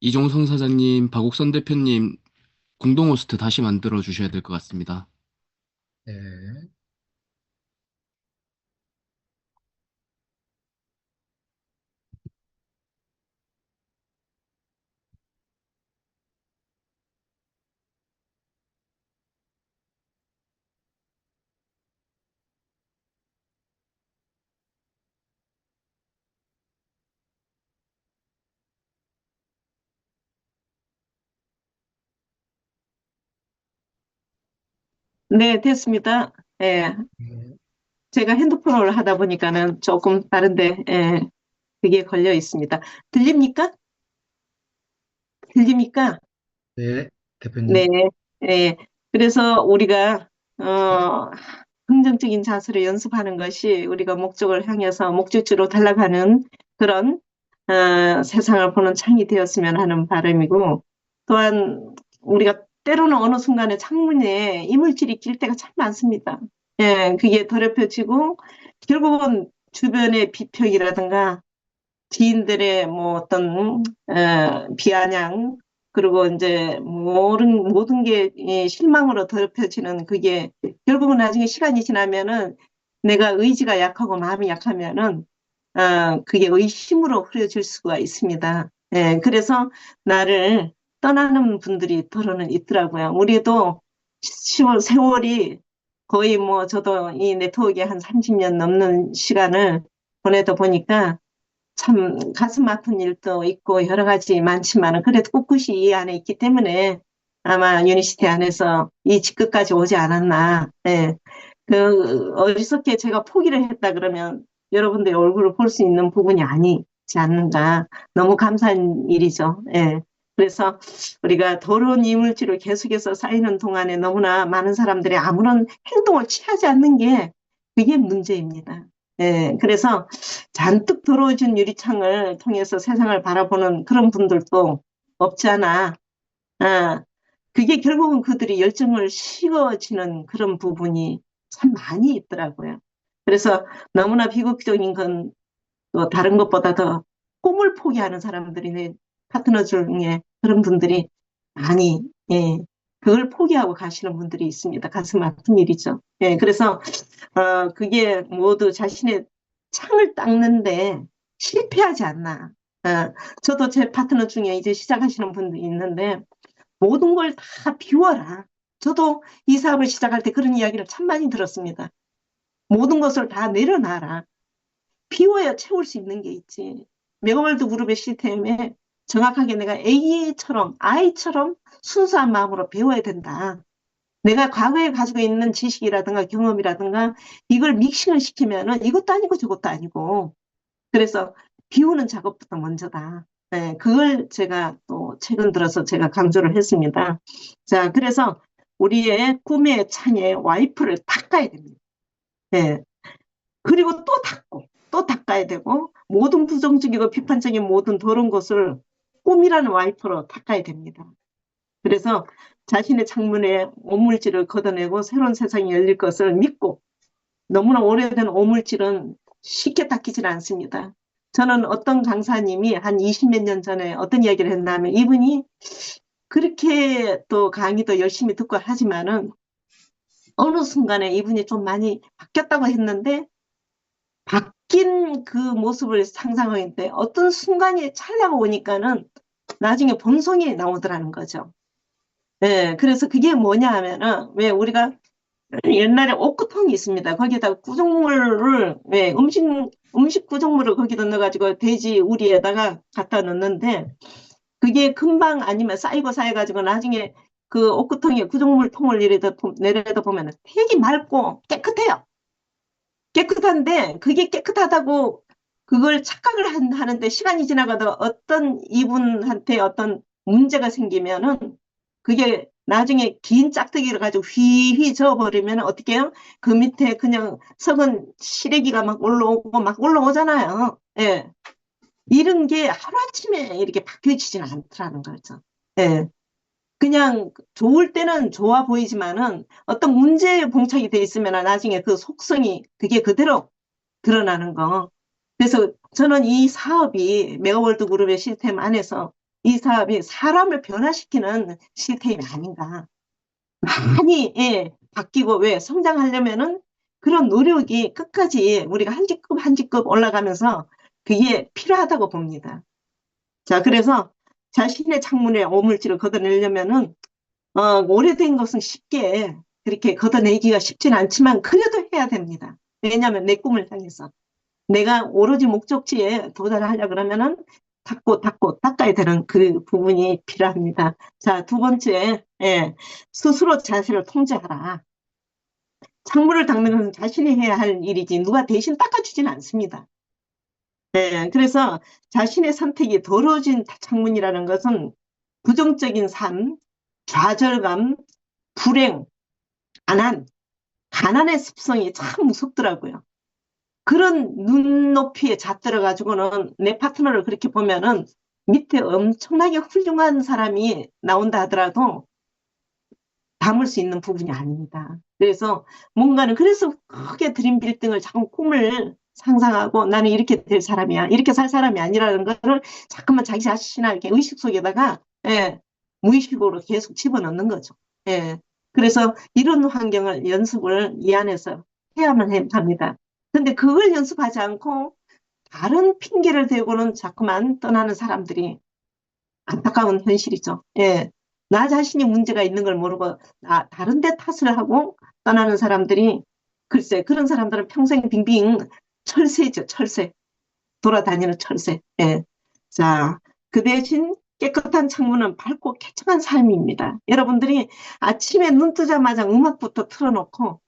이종성 사장님, 박옥선 대표님, 공동 호스트 다시 만들어 주셔야 될 것 같습니다. 네. 네, 됐습니다. 예, 네. 제가 핸드폰으로 하다 보니까는 조금 다른데, 그게 걸려 있습니다. 들립니까? 들립니까? 네, 네, 대표님. 예. 그래서 우리가, 긍정적인 자세를 연습하는 것이 우리가 목적을 향해서 목적지로 달려가는 그런, 세상을 보는 창이 되었으면 하는 바람이고, 또한 우리가 때로는 어느 순간에 창문에 이물질이 낄 때가 참 많습니다. 예, 그게 더럽혀지고, 결국은 주변의 비평이라든가, 지인들의 뭐 어떤 비아냥 그리고 이제 모든 게 이 실망으로 더럽혀지는 그게 결국은 나중에 시간이 지나면은 내가 의지가 약하고 마음이 약하면은 그게 의심으로 흐려질 수가 있습니다. 예, 그래서 나를 떠나는 분들이 더러는 있더라고요. 우리도 세월이 거의 뭐 저도 이 네트워크에 한 30년 넘는 시간을 보내다 보니까 참 가슴 아픈 일도 있고 여러 가지 많지만 그래도 꿋꿋이 이 안에 있기 때문에 아마 유니시티 안에서 이 직급까지 오지 않았나. 예. 그 어리석게 제가 포기를 했다 그러면 여러분들의 얼굴을 볼 수 있는 부분이 아니지 않는가. 너무 감사한 일이죠. 예. 그래서 우리가 더러운 이물질을 계속해서 쌓이는 동안에 너무나 많은 사람들이 아무런 행동을 취하지 않는 게 그게 문제입니다. 예. 그래서 잔뜩 더러워진 유리창을 통해서 세상을 바라보는 그런 분들도 없지 않아. 아, 그게 결국은 그들이 열정을 식어지는 그런 부분이 참 많이 있더라고요. 그래서 너무나 비극적인 건 또 다른 것보다 더 꿈을 포기하는 사람들이 내 파트너 중에 그런 분들이 많이, 예, 그걸 포기하고 가시는 분들이 있습니다. 가슴 아픈 일이죠. 예, 그래서, 그게 모두 자신의 창을 닦는데 실패하지 않나. 어, 저도 제 파트너 중에 이제 시작하시는 분들이 있는데 모든 걸 다 비워라. 저도 이 사업을 시작할 때 그런 이야기를 참 많이 들었습니다. 모든 것을 다 내려놔라. 비워야 채울 수 있는 게 있지. 메가월드 그룹의 시스템에 정확하게 내가 아이처럼 순수한 마음으로 배워야 된다. 내가 과거에 가지고 있는 지식이라든가 경험이라든가 이걸 믹싱을 시키면은 이것도 아니고 저것도 아니고. 그래서 비우는 작업부터 먼저다. 네, 그걸 제가 또 최근 들어서 제가 강조를 했습니다. 자, 그래서 우리의 꿈의 창에 와이프를 닦아야 됩니다. 네, 그리고 또 닦고, 또 닦아야 되고, 모든 부정적이고 비판적인 모든 더러운 것을 꿈이라는 와이퍼로 닦아야 됩니다. 그래서 자신의 창문에 오물질을 걷어내고 새로운 세상이 열릴 것을 믿고, 너무나 오래된 오물질은 쉽게 닦이질 않습니다. 저는 어떤 강사님이 한 20몇 년 전에 어떤 이야기를 했냐면, 이분이 그렇게 또 강의도 열심히 듣고 하지만은, 어느 순간에 이분이 좀 많이 바뀌었다고 했는데, 바뀐 그 모습을 상상하는데 어떤 순간이 찰나가 오니까는 나중에 본성이 나오더라는 거죠. 네, 그래서 그게 뭐냐 하면은 왜 우리가 옛날에 옥구통이 있습니다. 거기에다가 구정물을 왜 음식 구정물을 거기다 넣어가지고 돼지 우리에다가 갖다 넣는데 그게 금방 아니면 쌓이고 쌓여가지고 나중에 그 옥구통에 구정물 통을 내려다 보면 되게 맑고 깨끗해요. 깨끗한데 그게 깨끗하다고 그걸 착각을 하는데 시간이 지나가다 어떤 이분한테 어떤 문제가 생기면은 그게 나중에 긴 짝대기를 가지고 휘휘 저어버리면 어떻게 해요? 그 밑에 그냥 썩은 시래기가 막 올라오잖아요. 예. 이런 게 하루아침에 이렇게 바뀌어지지는 않더라는 거죠. 예. 그냥 좋을 때는 좋아 보이지만은 어떤 문제에 봉착이 돼 있으면 나중에 그 속성이 그게 그대로 드러나는 거. 그래서 저는 이 사업이 메가월드 그룹의 시스템 안에서 이 사업이 사람을 변화시키는 시스템이 아닌가. 많이 예, 바뀌고 왜 성장하려면은 그런 노력이 끝까지 우리가 한 직급 한 직급 올라가면서 그게 필요하다고 봅니다. 자, 그래서 자신의 창문에 오물질을 걷어내려면은 오래된 것은 쉽게 그렇게 걷어내기가 쉽진 않지만 그래도 해야 됩니다. 왜냐하면 내 꿈을 향해서 내가 오로지 목적지에 도달하려 그러면은 닦고 닦아야 되는 그 부분이 필요합니다. 자, 두 번째, 예, 스스로 자세를 통제하라. 창문을 닦는 것은 자신이 해야 할 일이지 누가 대신 닦아주지는 않습니다. 예, 그래서 자신의 선택이 더러워진 창문이라는 것은 부정적인 삶, 좌절감, 불행, 가난의 습성이 참 무섭더라고요. 그런 눈높이에 잣들어 가지고는 내 파트너를 그렇게 보면은 밑에 엄청나게 훌륭한 사람이 나온다 하더라도 담을 수 있는 부분이 아닙니다. 그래서 뭔가는 그래서 크게 드림 빌딩을 자꾸 꿈을 상상하고 나는 이렇게 될 사람이야. 이렇게 살 사람이 아니라는 거를 자꾸만 자기 자신에게 의식 속에다가 예, 무의식으로 계속 집어넣는 거죠. 예. 그래서 이런 환경을 연습을 이 안에서 해야만 합니다. 근데 그걸 연습하지 않고 다른 핑계를 대고는 자꾸만 떠나는 사람들이 안타까운 현실이죠. 예. 나 자신이 문제가 있는 걸 모르고 다른 데 탓을 하고 떠나는 사람들이 글쎄 그런 사람들은 평생 빙빙 철새죠. 철새. 돌아다니는 철새. 예. 자, 그 대신 깨끗한 창문은 밝고 쾌청한 삶입니다. 여러분들이 아침에 눈 뜨자마자 음악부터 틀어놓고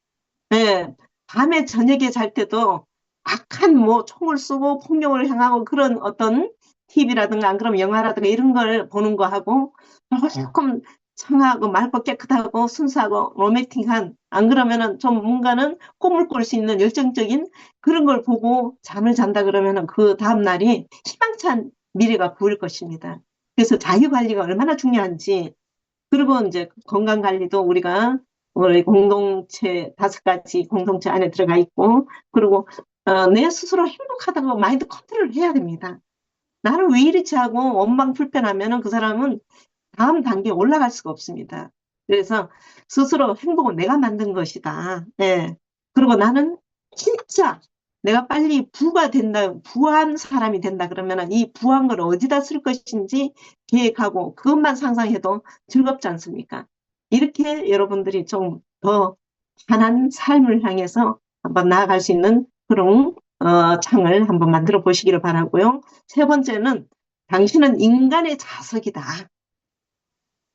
예, 밤에 저녁에 잘 때도 악한 뭐 총을 쏘고 폭력을 향하고 그런 어떤 TV라든가 안 그러면 영화라든가 이런 걸 보는 거 하고 조금 청하고 맑고 깨끗하고 순수하고 로맨틱한 안 그러면은 좀 뭔가는 꿈을 꿀 수 있는 열정적인 그런 걸 보고 잠을 잔다 그러면은 그 다음 날이 희망찬 미래가 보일 것입니다. 그래서 자유 관리가 얼마나 중요한지 그리고 이제 건강 관리도 우리가 우리 공동체 5가지 공동체 안에 들어가 있고 그리고 내 스스로 행복하다고 마인드 컨트롤을 해야 됩니다. 나는 왜 이렇지 하고 원망 불평하면은 그 사람은 다음 단계에 올라갈 수가 없습니다. 그래서 스스로 행복은 내가 만든 것이다. 예. 그리고 나는 진짜 내가 빨리 부한 사람이 된다 그러면은 이 부한 걸 어디다 쓸 것인지 계획하고 그것만 상상해도 즐겁지 않습니까? 이렇게 여러분들이 좀 더 편한 삶을 향해서 한번 나아갈 수 있는 그런 창을 한번 만들어 보시기를 바라고요. 세 번째는 당신은 인간의 자석이다.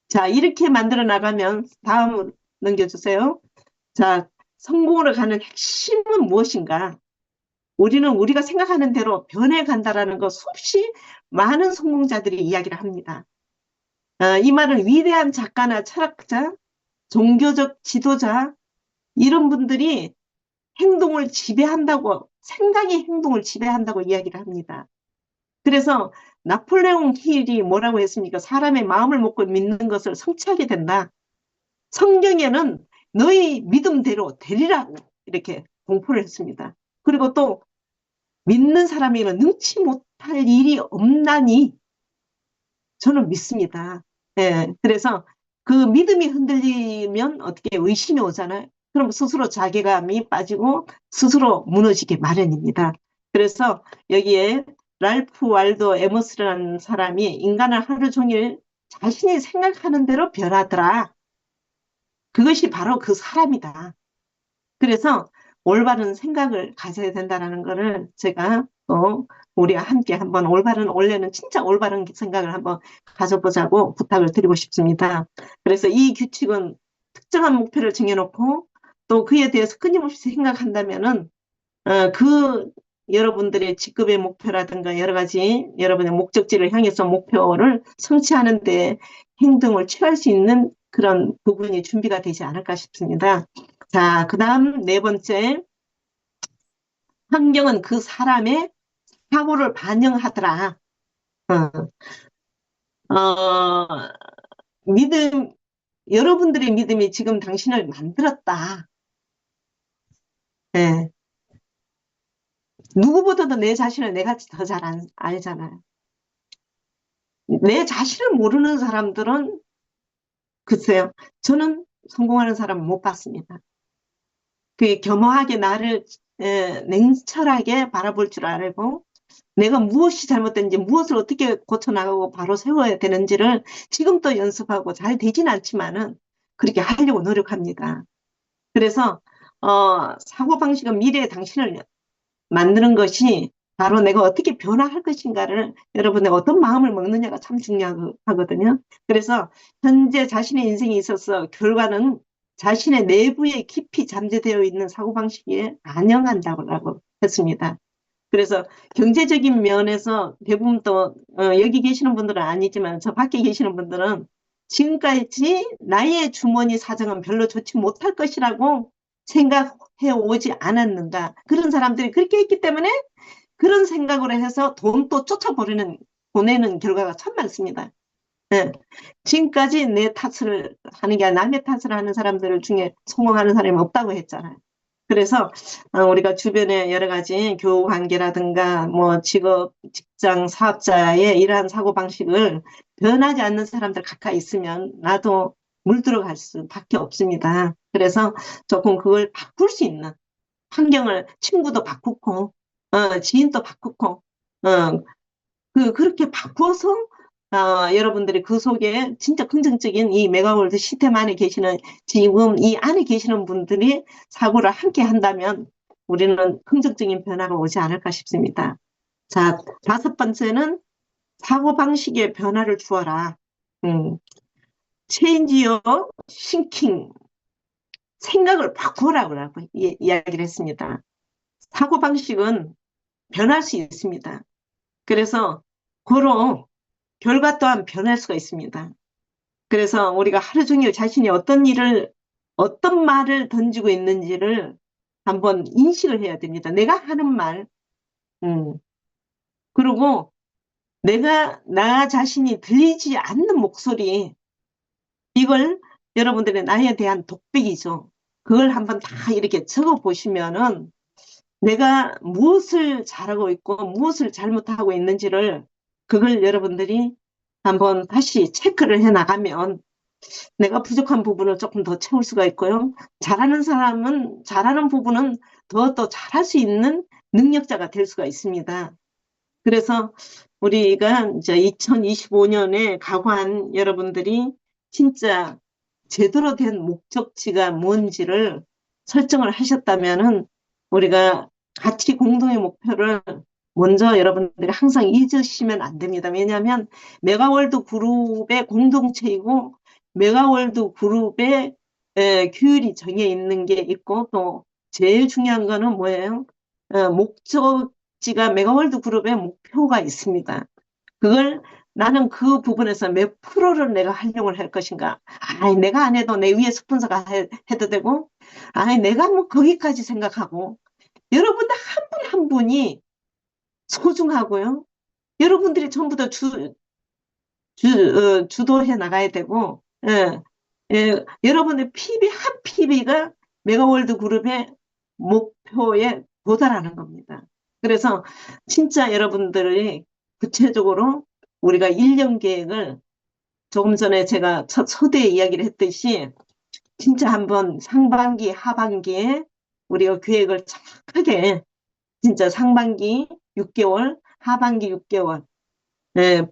자, 이렇게 만들어 나가면 다음 넘겨주세요. 자, 성공으로 가는 핵심은 무엇인가? 우리는 우리가 생각하는 대로 변해간다라는 거 수없이 많은 성공자들이 이야기를 합니다. 이 말은 위대한 작가나 철학자, 종교적 지도자 이런 분들이 행동을 지배한다고 생각이 행동을 지배한다고 이야기를 합니다. 그래서 나폴레옹 힐이 뭐라고 했습니까? 사람의 마음을 먹고 믿는 것을 성취하게 된다. 성경에는 너희 믿음대로 되리라고 이렇게 공포를 했습니다. 그리고 또 믿는 사람에게는 능치 못할 일이 없나니 저는 믿습니다. 예, 그래서 그 믿음이 흔들리면 어떻게 의심이 오잖아요. 그럼 스스로 자괴감이 빠지고 스스로 무너지게 마련입니다. 그래서 여기에 랄프 waldo 에머스라는 사람이 인간을 하루 종일 자신이 생각하는 대로 변하더라. 그것이 바로 그 사람이다. 그래서 올바른 생각을 가져야 된다는 것을 제가 우리와 함께 한번 올해는 진짜 올바른 생각을 한번 가져보자고 부탁을 드리고 싶습니다. 그래서 이 규칙은 특정한 목표를 정해놓고 또 그에 대해서 끊임없이 생각한다면은 그 여러분들의 직급의 목표라든가 여러 가지 여러분의 목적지를 향해서 목표를 성취하는 데 행동을 취할 수 있는 그런 부분이 준비가 되지 않을까 싶습니다. 자, 그 다음 네 번째, 환경은 그 사람의 사고를 반영하더라. 어, 믿음, 여러분들의 믿음이 지금 당신을 만들었다. 네. 누구보다도 내 자신을 내가 더 잘 알잖아요. 내 자신을 모르는 사람들은 글쎄요, 저는 성공하는 사람 못 봤습니다. 그 겸허하게 나를 냉철하게 바라볼 줄 알고 내가 무엇이 잘못된지 무엇을 어떻게 고쳐나가고 바로 세워야 되는지를 지금도 연습하고 잘 되진 않지만은 그렇게 하려고 노력합니다. 그래서 사고방식은 미래의 당신을 만드는 것이 바로 내가 어떻게 변화할 것인가를 여러분 내가 어떤 마음을 먹느냐가 참 중요하거든요. 그래서 현재 자신의 인생에 있어서 결과는 자신의 내부에 깊이 잠재되어 있는 사고방식에 반영한다고 했습니다. 그래서 경제적인 면에서 대부분 또 여기 계시는 분들은 아니지만 저 밖에 계시는 분들은 지금까지 나의 주머니 사정은 별로 좋지 못할 것이라고 생각해 오지 않았는가. 그런 사람들이 그렇게 했기 때문에 그런 생각으로 해서 돈 또 보내는 결과가 참 많습니다. 네. 지금까지 내 탓을 하는 게 아니라 남의 탓을 하는 사람들 중에 성공하는 사람이 없다고 했잖아요. 그래서 우리가 주변에 여러 가지 교우 관계라든가 뭐 직업, 직장, 사업자의 이러한 사고방식을 변하지 않는 사람들 가까이 있으면 나도 물들어갈 수밖에 없습니다. 그래서 조금 그걸 바꿀 수 있는 환경을 친구도 바꾸고 지인도 바꾸고 그렇게 바꿔서 여러분들이 그 속에 진짜 긍정적인 이 메가월드 시스템 안에 계시는 지금 이 안에 계시는 분들이 사고를 함께 한다면 우리는 긍정적인 변화가 오지 않을까 싶습니다. 자, 다섯 번째는 사고방식의 변화를 주어라. Change your thinking. 생각을 바꾸라고 이야기를 했습니다. 사고방식은 변할 수 있습니다. 그래서 고로 결과 또한 변할 수가 있습니다. 그래서 우리가 하루 종일 자신이 어떤 말을 던지고 있는지를 한번 인식을 해야 됩니다. 내가 하는 말, 그리고 나 자신이 들리지 않는 목소리, 이걸 여러분들의 나에 대한 독백이죠. 그걸 한번 다 이렇게 적어 보시면은 내가 무엇을 잘하고 있고 무엇을 잘못하고 있는지를 그걸 여러분들이 한번 다시 체크를 해 나가면 내가 부족한 부분을 조금 더 채울 수가 있고요. 잘하는 사람은 잘하는 부분은 더 잘할 수 있는 능력자가 될 수가 있습니다. 그래서 우리가 이제 2025년에 각오한 여러분들이 진짜 제대로 된 목적지가 뭔지를 설정을 하셨다면은 우리가 같이 공동의 목표를 먼저 여러분들이 항상 잊으시면 안 됩니다. 왜냐하면 메가월드 그룹의 공동체이고 메가월드 그룹의 규율이 정해 있는 게 있고 또 제일 중요한 거는 뭐예요? 목적지가 메가월드 그룹의 목표가 있습니다. 그걸 나는 그 부분에서 몇 프로를 내가 활용을 할 것인가. 아이, 내가 안 해도 내 위에 스폰서가 해도 되고, 아이, 내가 뭐 거기까지 생각하고, 여러분들 한 분 한 분이 소중하고요. 여러분들이 전부 다 주도해 나가야 되고, 여러분의 PB 한 PB가 메가월드 그룹의 목표에 도달하는 겁니다. 그래서 진짜 여러분들이 구체적으로 우리가 1년 계획을 조금 전에 제가 첫 서두에 이야기를 했듯이 진짜 한번 상반기, 하반기에 우리가 계획을 정확하게 진짜 상반기 6개월, 하반기 6개월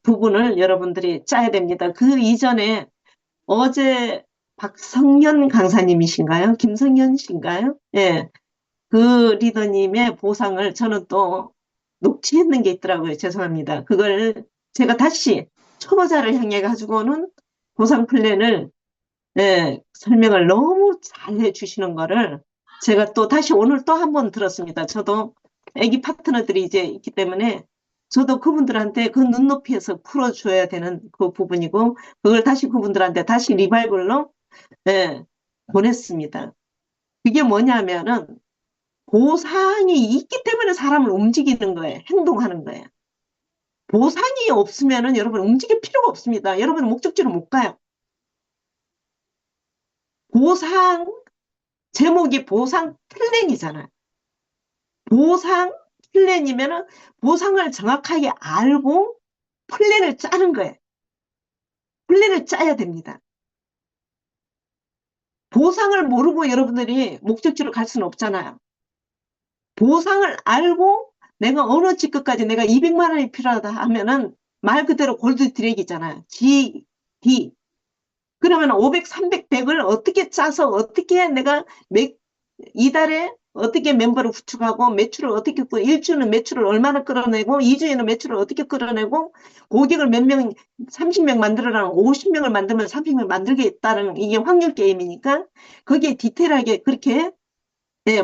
부분을 여러분들이 짜야 됩니다. 그 이전에 어제 박성현 강사님이신가요? 김성현 씨인가요? 예. 그 리더님의 보상을 저는 또 녹취했는 게 있더라고요. 죄송합니다. 그걸 제가 다시 초보자를 향해 가지고는 보상 플랜을 설명을 너무 잘 해주시는 거를 제가 또 다시 오늘 또 한 번 들었습니다. 저도 애기 파트너들이 이제 있기 때문에 저도 그분들한테 그 눈높이에서 풀어줘야 되는 그 부분이고 그걸 다시 그분들한테 다시 리바이벌로 보냈습니다. 그게 뭐냐면은 보상이 있기 때문에 사람을 움직이는 거예요. 행동하는 거예요. 보상이 없으면은 여러분 움직일 필요가 없습니다. 여러분 목적지로 못 가요. 보상, 제목이 보상 플랜이잖아요. 보상 플랜이면은 보상을 정확하게 알고 플랜을 짜는 거예요. 플랜을 짜야 됩니다. 보상을 모르고 여러분들이 목적지로 갈 수는 없잖아요. 보상을 알고 내가 어느 직급까지 내가 200만 원이 필요하다 하면은 말 그대로 골드 드랙이잖아요. G, D. 그러면 500, 300, 100을 어떻게 짜서 어떻게 내가 이달에 어떻게 멤버를 구축하고 매출을 어떻게 1주는 매출을 얼마나 끌어내고 2주에는 매출을 어떻게 끌어내고 고객을 몇 명, 30명 만들어라 50명을 만들면 30명 만들겠다는 이게 확률 게임이니까 거기에 디테일하게 그렇게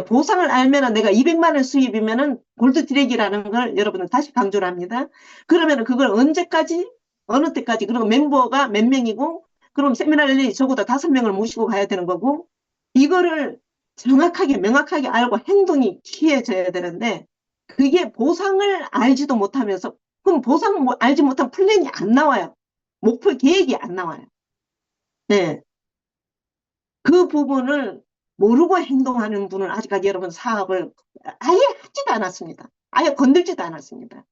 보상을 알면은 내가 200만 원 수입이면은 골드 드랙이라는 걸 여러분은 다시 강조를 합니다. 그러면은 그걸 언제까지 어느 때까지 그리고 멤버가 몇 명이고 그럼 세미나를 적어도 5명을 모시고 가야 되는 거고 이거를 정확하게 명확하게 알고 행동이 취해져야 되는데 그게 보상을 알지도 못하면서 그럼 보상 알지 못한 플랜이 안 나와요. 목표 계획이 안 나와요. 네. 그 부분을 모르고 행동하는 분은 아직까지 여러분 사업을 아예 하지도 않았습니다. 아예 건들지도 않았습니다.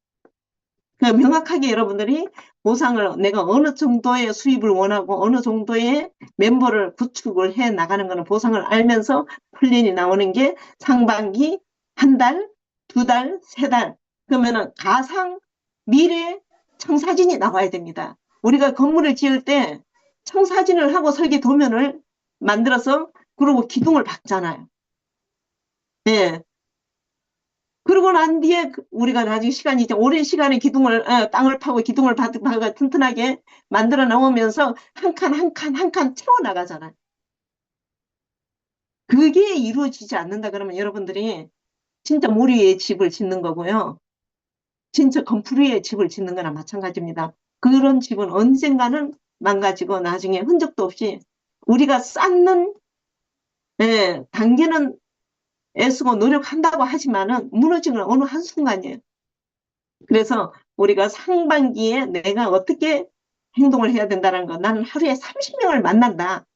그 명확하게 여러분들이 보상을 내가 어느 정도의 수입을 원하고 어느 정도의 멤버를 구축을 해 나가는 거는 보상을 알면서 플랜이 나오는 게 상반기 한 달, 두 달, 세 달. 그러면은 가상 미래 청사진이 나와야 됩니다. 우리가 건물을 지을 때 청사진을 하고 설계 도면을 만들어서 그러고 기둥을 박잖아요. 예. 그러고 난 뒤에 우리가 나중에 시간이 이제 오랜 시간에 기둥을 땅을 파고 기둥을 박아 튼튼하게 만들어 나오면서 한 칸 한 칸 한 칸 채워 나가잖아요. 그게 이루어지지 않는다 그러면 여러분들이 진짜 모리 위에 집을 짓는 거고요. 진짜 건물 위에 집을 짓는 거나 마찬가지입니다. 그런 집은 언젠가는 망가지고 나중에 흔적도 없이 우리가 쌓는 단계는 애쓰고 노력한다고 하지만은 무너지는 어느 한순간이에요. 그래서 우리가 상반기에 내가 어떻게 행동을 해야 된다는 거. 나는 하루에 30명을 만난다.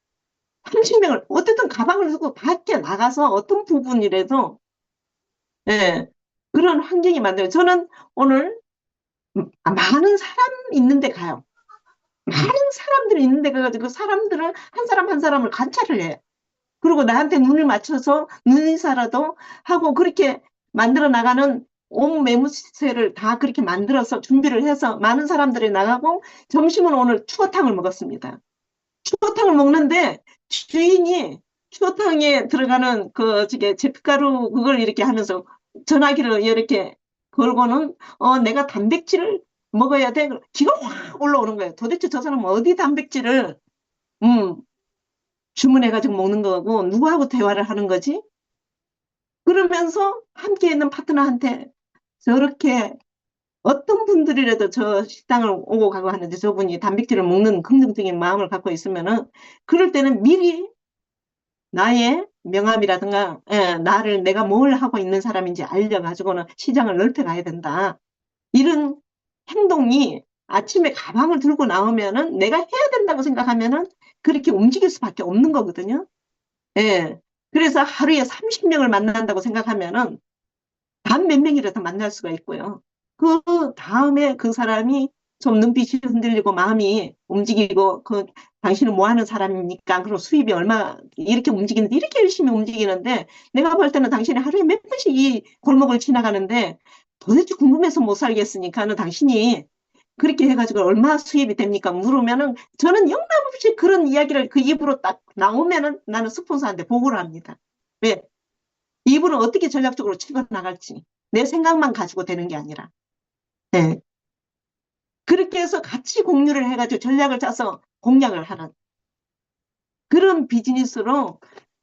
30명을 어쨌든 가방을 들고 밖에 나가서 어떤 부분이라도 예. 그런 환경이 만들어요. 저는 오늘 많은 사람 있는 데 가요. 많은 사람들이 있는 데 가가지고 그 사람들을 한 사람 한 사람을 관찰을 해요. 그리고 나한테 눈을 맞춰서 눈인사라도 하고 그렇게 만들어 나가는 온 매무새를 다 그렇게 만들어서 준비를 해서 많은 사람들이 나가고 점심은 오늘 추어탕을 먹었습니다. 추어탕을 먹는데 주인이 추어탕에 들어가는 그 저게 제피가루 그걸 이렇게 하면서 전화기를 이렇게 걸고는 내가 단백질을 먹어야 돼. 기가 확 올라오는 거예요. 도대체 저 사람은 어디 단백질을 음, 주문해가지고 먹는 거고 누구하고 대화를 하는 거지? 그러면서 함께 있는 파트너한테 저렇게 어떤 분들이라도 저 식당을 오고 가고 하는데 저분이 단백질을 먹는 긍정적인 마음을 갖고 있으면은 그럴 때는 미리 나의 명함이라든가 나를 내가 뭘 하고 있는 사람인지 알려가지고는 시장을 넓혀가야 된다. 이런 행동이 아침에 가방을 들고 나오면은 내가 해야 된다고 생각하면은 그렇게 움직일 수밖에 없는 거거든요. 예. 그래서 하루에 30명을 만난다고 생각하면은 단 몇 명이라도 만날 수가 있고요. 그 다음에 그 사람이 좀 눈빛이 흔들리고 마음이 움직이고 당신은 뭐 하는 사람입니까? 그리고 수입이 얼마 이렇게 움직이는데 이렇게 열심히 움직이는데 내가 볼 때는 당신이 하루에 몇 번씩 이 골목을 지나가는데 도대체 궁금해서 못 살겠으니까는 당신이 그렇게 해가지고 얼마 수입이 됩니까? 물으면은 저는 영락없이 그런 이야기를 그 입으로 딱 나오면은 나는 스폰서한테 보고를 합니다. 왜? 이분은 어떻게 전략적으로 치고 나갈지 내 생각만 가지고 되는 게 아니라 네. 그렇게 해서 같이 공유를 해가지고 전략을 짜서 공략을 하는 그런 비즈니스로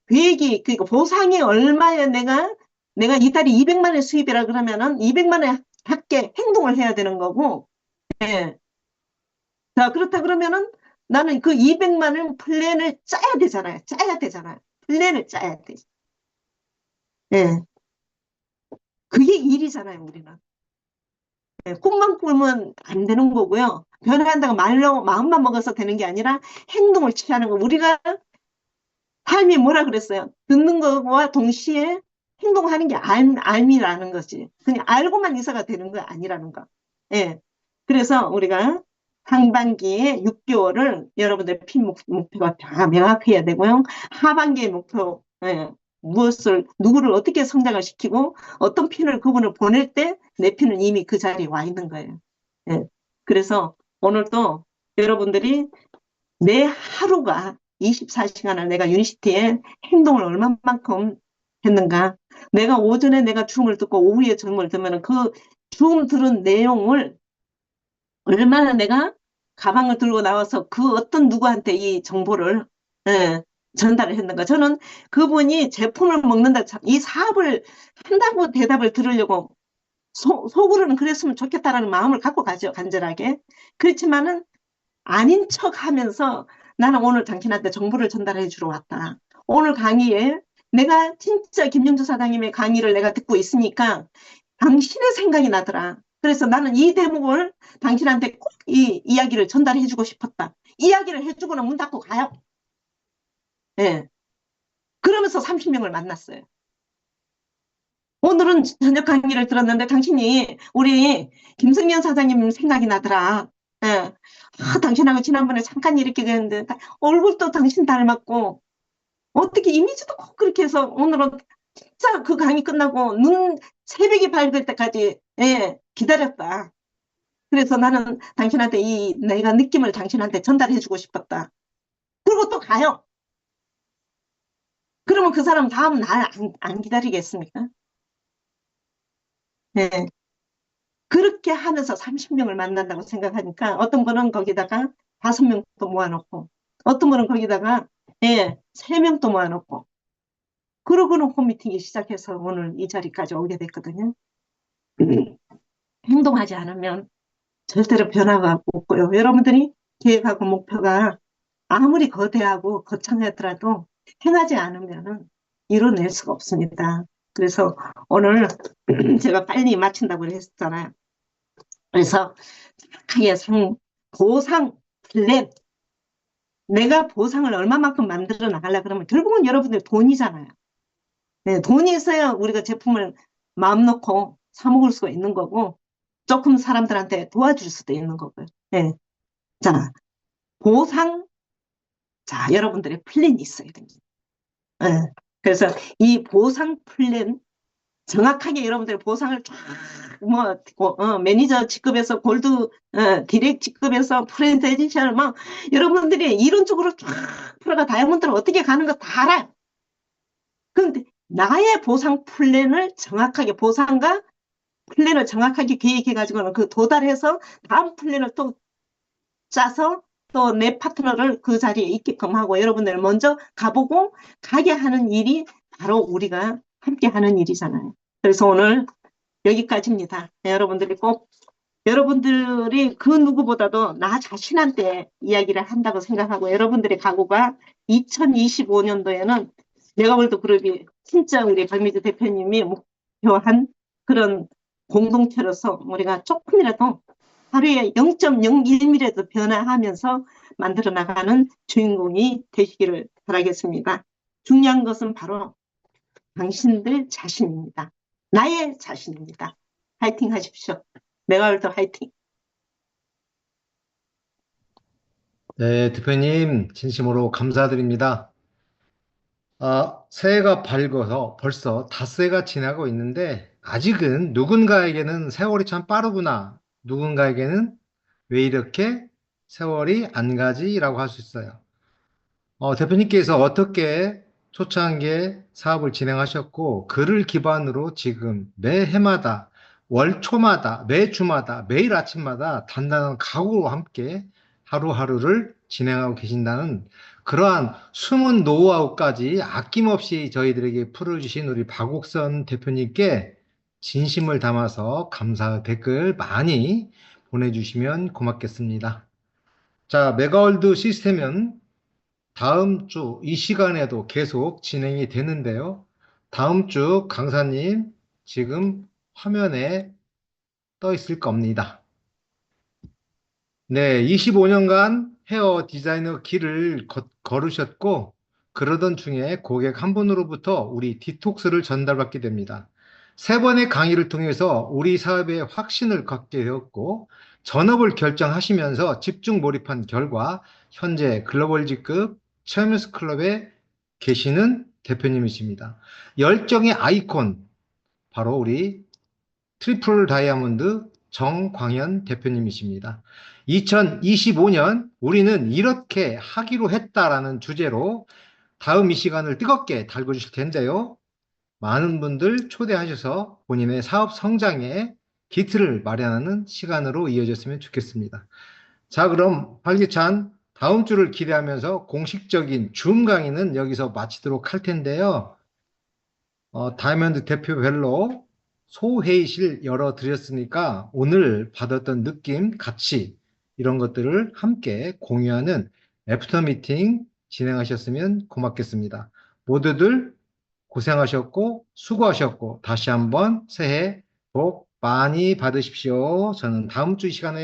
계획이 그러니까 보상이 얼마에 내가 이달에 200만 원 수입이라 그러면은 200만 원 밖에 행동을 해야 되는 거고 예. 자 그렇다 그러면은 나는 그 200만 원 플랜을 짜야 되잖아요. 짜야 되잖아요. 플랜을 짜야 돼. 예. 그게 일이잖아요, 우리는. 예, 꿈만 꾸면 안 되는 거고요. 변화한다고 말로 마음만 먹어서 되는 게 아니라 행동을 취하는 거. 우리가 삶이 뭐라 그랬어요? 듣는 거와 동시에 행동하는 게 알미라는 거지. 그냥 알고만 있어가 되는 거 아니라는 거. 예. 그래서 우리가 상반기에 6개월을 여러분들 핀 목표가 다 명확해야 되고요. 하반기의 목표, 예. 누구를 어떻게 성장을 시키고 어떤 핀을 그분을 보낼 때 내 핀은 이미 그 자리에 와 있는 거예요. 예. 그래서 오늘도 여러분들이 내 하루가 24시간을 내가 유니시티에 행동을 얼마만큼 했는가. 내가 오전에 내가 줌을 듣고 오후에 줌을 들으면 그 줌 들은 내용을 얼마나 내가 가방을 들고 나와서 그 어떤 누구한테 이 정보를 예, 전달을 했는가. 저는 그분이 제품을 먹는다, 이 사업을 한다고 대답을 들으려고 속으로는 그랬으면 좋겠다라는 마음을 갖고 가죠, 간절하게. 그렇지만은 아닌 척 하면서 나는 오늘 당신한테 정보를 전달해 주러 왔다. 오늘 강의에 내가 진짜 김영주 사장님의 강의를 내가 듣고 있으니까 당신의 생각이 나더라. 그래서 나는 이 대목을 당신한테 꼭 이 이야기를 전달해 주고 싶었다. 이야기를 해주고는 문 닫고 가요. 예. 그러면서 30명을 만났어요. 오늘은 저녁 강의를 들었는데 당신이 우리 김승현 사장님 생각이 나더라. 예. 당신하고 지난번에 잠깐 이렇게 됐는데 얼굴도 당신 닮았고 어떻게 이미지도 꼭 그렇게 해서 오늘은 진짜 그 강의 끝나고 눈 새벽이 밝을 때까지 기다렸다. 그래서 나는 당신한테 내가 느낌을 당신한테 전달해주고 싶었다. 그리고 또 가요. 그러면 그 사람 다음 날 안 기다리겠습니까? 네. 그렇게 하면서 30명을 만난다고 생각하니까 어떤 분은 거기다가 5명도 모아놓고 어떤 분은 거기다가 3명도 모아놓고 그러고는 홈미팅이 시작해서 오늘 이 자리까지 오게 됐거든요. 행동하지 않으면 절대로 변화가 없고요. 여러분들이 계획하고 목표가 아무리 거대하고 거창하더라도 행하지 않으면 이뤄낼 수가 없습니다. 그래서 오늘 제가 빨리 마친다고 했잖아요. 그래서 정확하게 보상 플랜 내가 보상을 얼마만큼 만들어 나가려 그러면 결국은 여러분들 돈이잖아요. 네, 돈이 있어야 우리가 제품을 마음 놓고 사 먹을 수가 있는 거고, 조금 사람들한테 도와줄 수도 있는 거고요. 예. 자, 보상, 자, 여러분들의 플랜이 있어야 됩니다. 예. 그래서 이 보상 플랜, 정확하게 여러분들의 보상을 쫙, 매니저 직급에서 디렉 직급에서 프렌드 에디션, 여러분들이 이론적으로 쫙 풀어가 다이아몬드를 어떻게 가는 거 다 알아요. 그런데 나의 보상 플랜을 정확하게, 보상과 플랜을 정확하게 계획해가지고는 그 도달해서 다음 플랜을 또 짜서 또 내 파트너를 그 자리에 있게끔 하고 여러분들 먼저 가보고 가게 하는 일이 바로 우리가 함께 하는 일이잖아요. 그래서 오늘 여기까지입니다. 여러분들이 그 누구보다도 나 자신한테 이야기를 한다고 생각하고 여러분들의 각오가 2025년도에는 메가월드 그룹이 진짜 우리 박미주 대표님이 목표한 그런 공동체로서 우리가 조금이라도 하루에 0.01mm라도 변화하면서 만들어 나가는 주인공이 되시기를 바라겠습니다. 중요한 것은 바로 당신들 자신입니다. 나의 자신입니다. 파이팅 하십시오. 메가월드 화이팅! 네, 대표님, 진심으로 감사드립니다. 새해가 밝아서 벌써 닷새가 지나고 있는데, 아직은 누군가에게는 세월이 참 빠르구나, 누군가에게는 왜 이렇게 세월이 안 가지라고 할 수 있어요. 대표님께서 어떻게 초창기에 사업을 진행하셨고, 그를 기반으로 지금 매 해마다, 월 초마다, 매 주마다, 매일 아침마다 단단한 각오와 함께 하루하루를 진행하고 계신다는 그러한 숨은 노하우까지 아낌없이 저희들에게 풀어주신 우리 박옥선 대표님께 진심을 담아서 감사 댓글 많이 보내주시면 고맙겠습니다. 자, 메가월드 시스템은 다음 주 이 시간에도 계속 진행이 되는데요. 다음 주 강사님 지금 화면에 떠 있을 겁니다. 네, 25년간 헤어 디자이너 길을 걸으셨고 그러던 중에 고객 한 분으로부터 우리 디톡스를 전달받게 됩니다. 세 번의 강의를 통해서 우리 사업에 확신을 갖게 되었고 전업을 결정하시면서 집중 몰입한 결과 현재 글로벌 직급 챔스 클럽에 계시는 대표님이십니다. 열정의 아이콘 바로 우리 트리플 다이아몬드 정광현 대표님이십니다. 2025년 우리는 이렇게 하기로 했다라는 주제로 다음 이 시간을 뜨겁게 달궈주실 텐데요. 많은 분들 초대하셔서 본인의 사업 성장에 기틀을 마련하는 시간으로 이어졌으면 좋겠습니다. 자, 그럼 활기찬 다음 주를 기대하면서 공식적인 줌 강의는 여기서 마치도록 할 텐데요. 다이아몬드 대표별로 소회의실 열어드렸으니까 오늘 받았던 느낌, 가치 이런 것들을 함께 공유하는 애프터 미팅 진행하셨으면 고맙겠습니다. 모두들 고생하셨고 수고하셨고 다시 한번 새해 복 많이 받으십시오. 저는 다음 주 이 시간에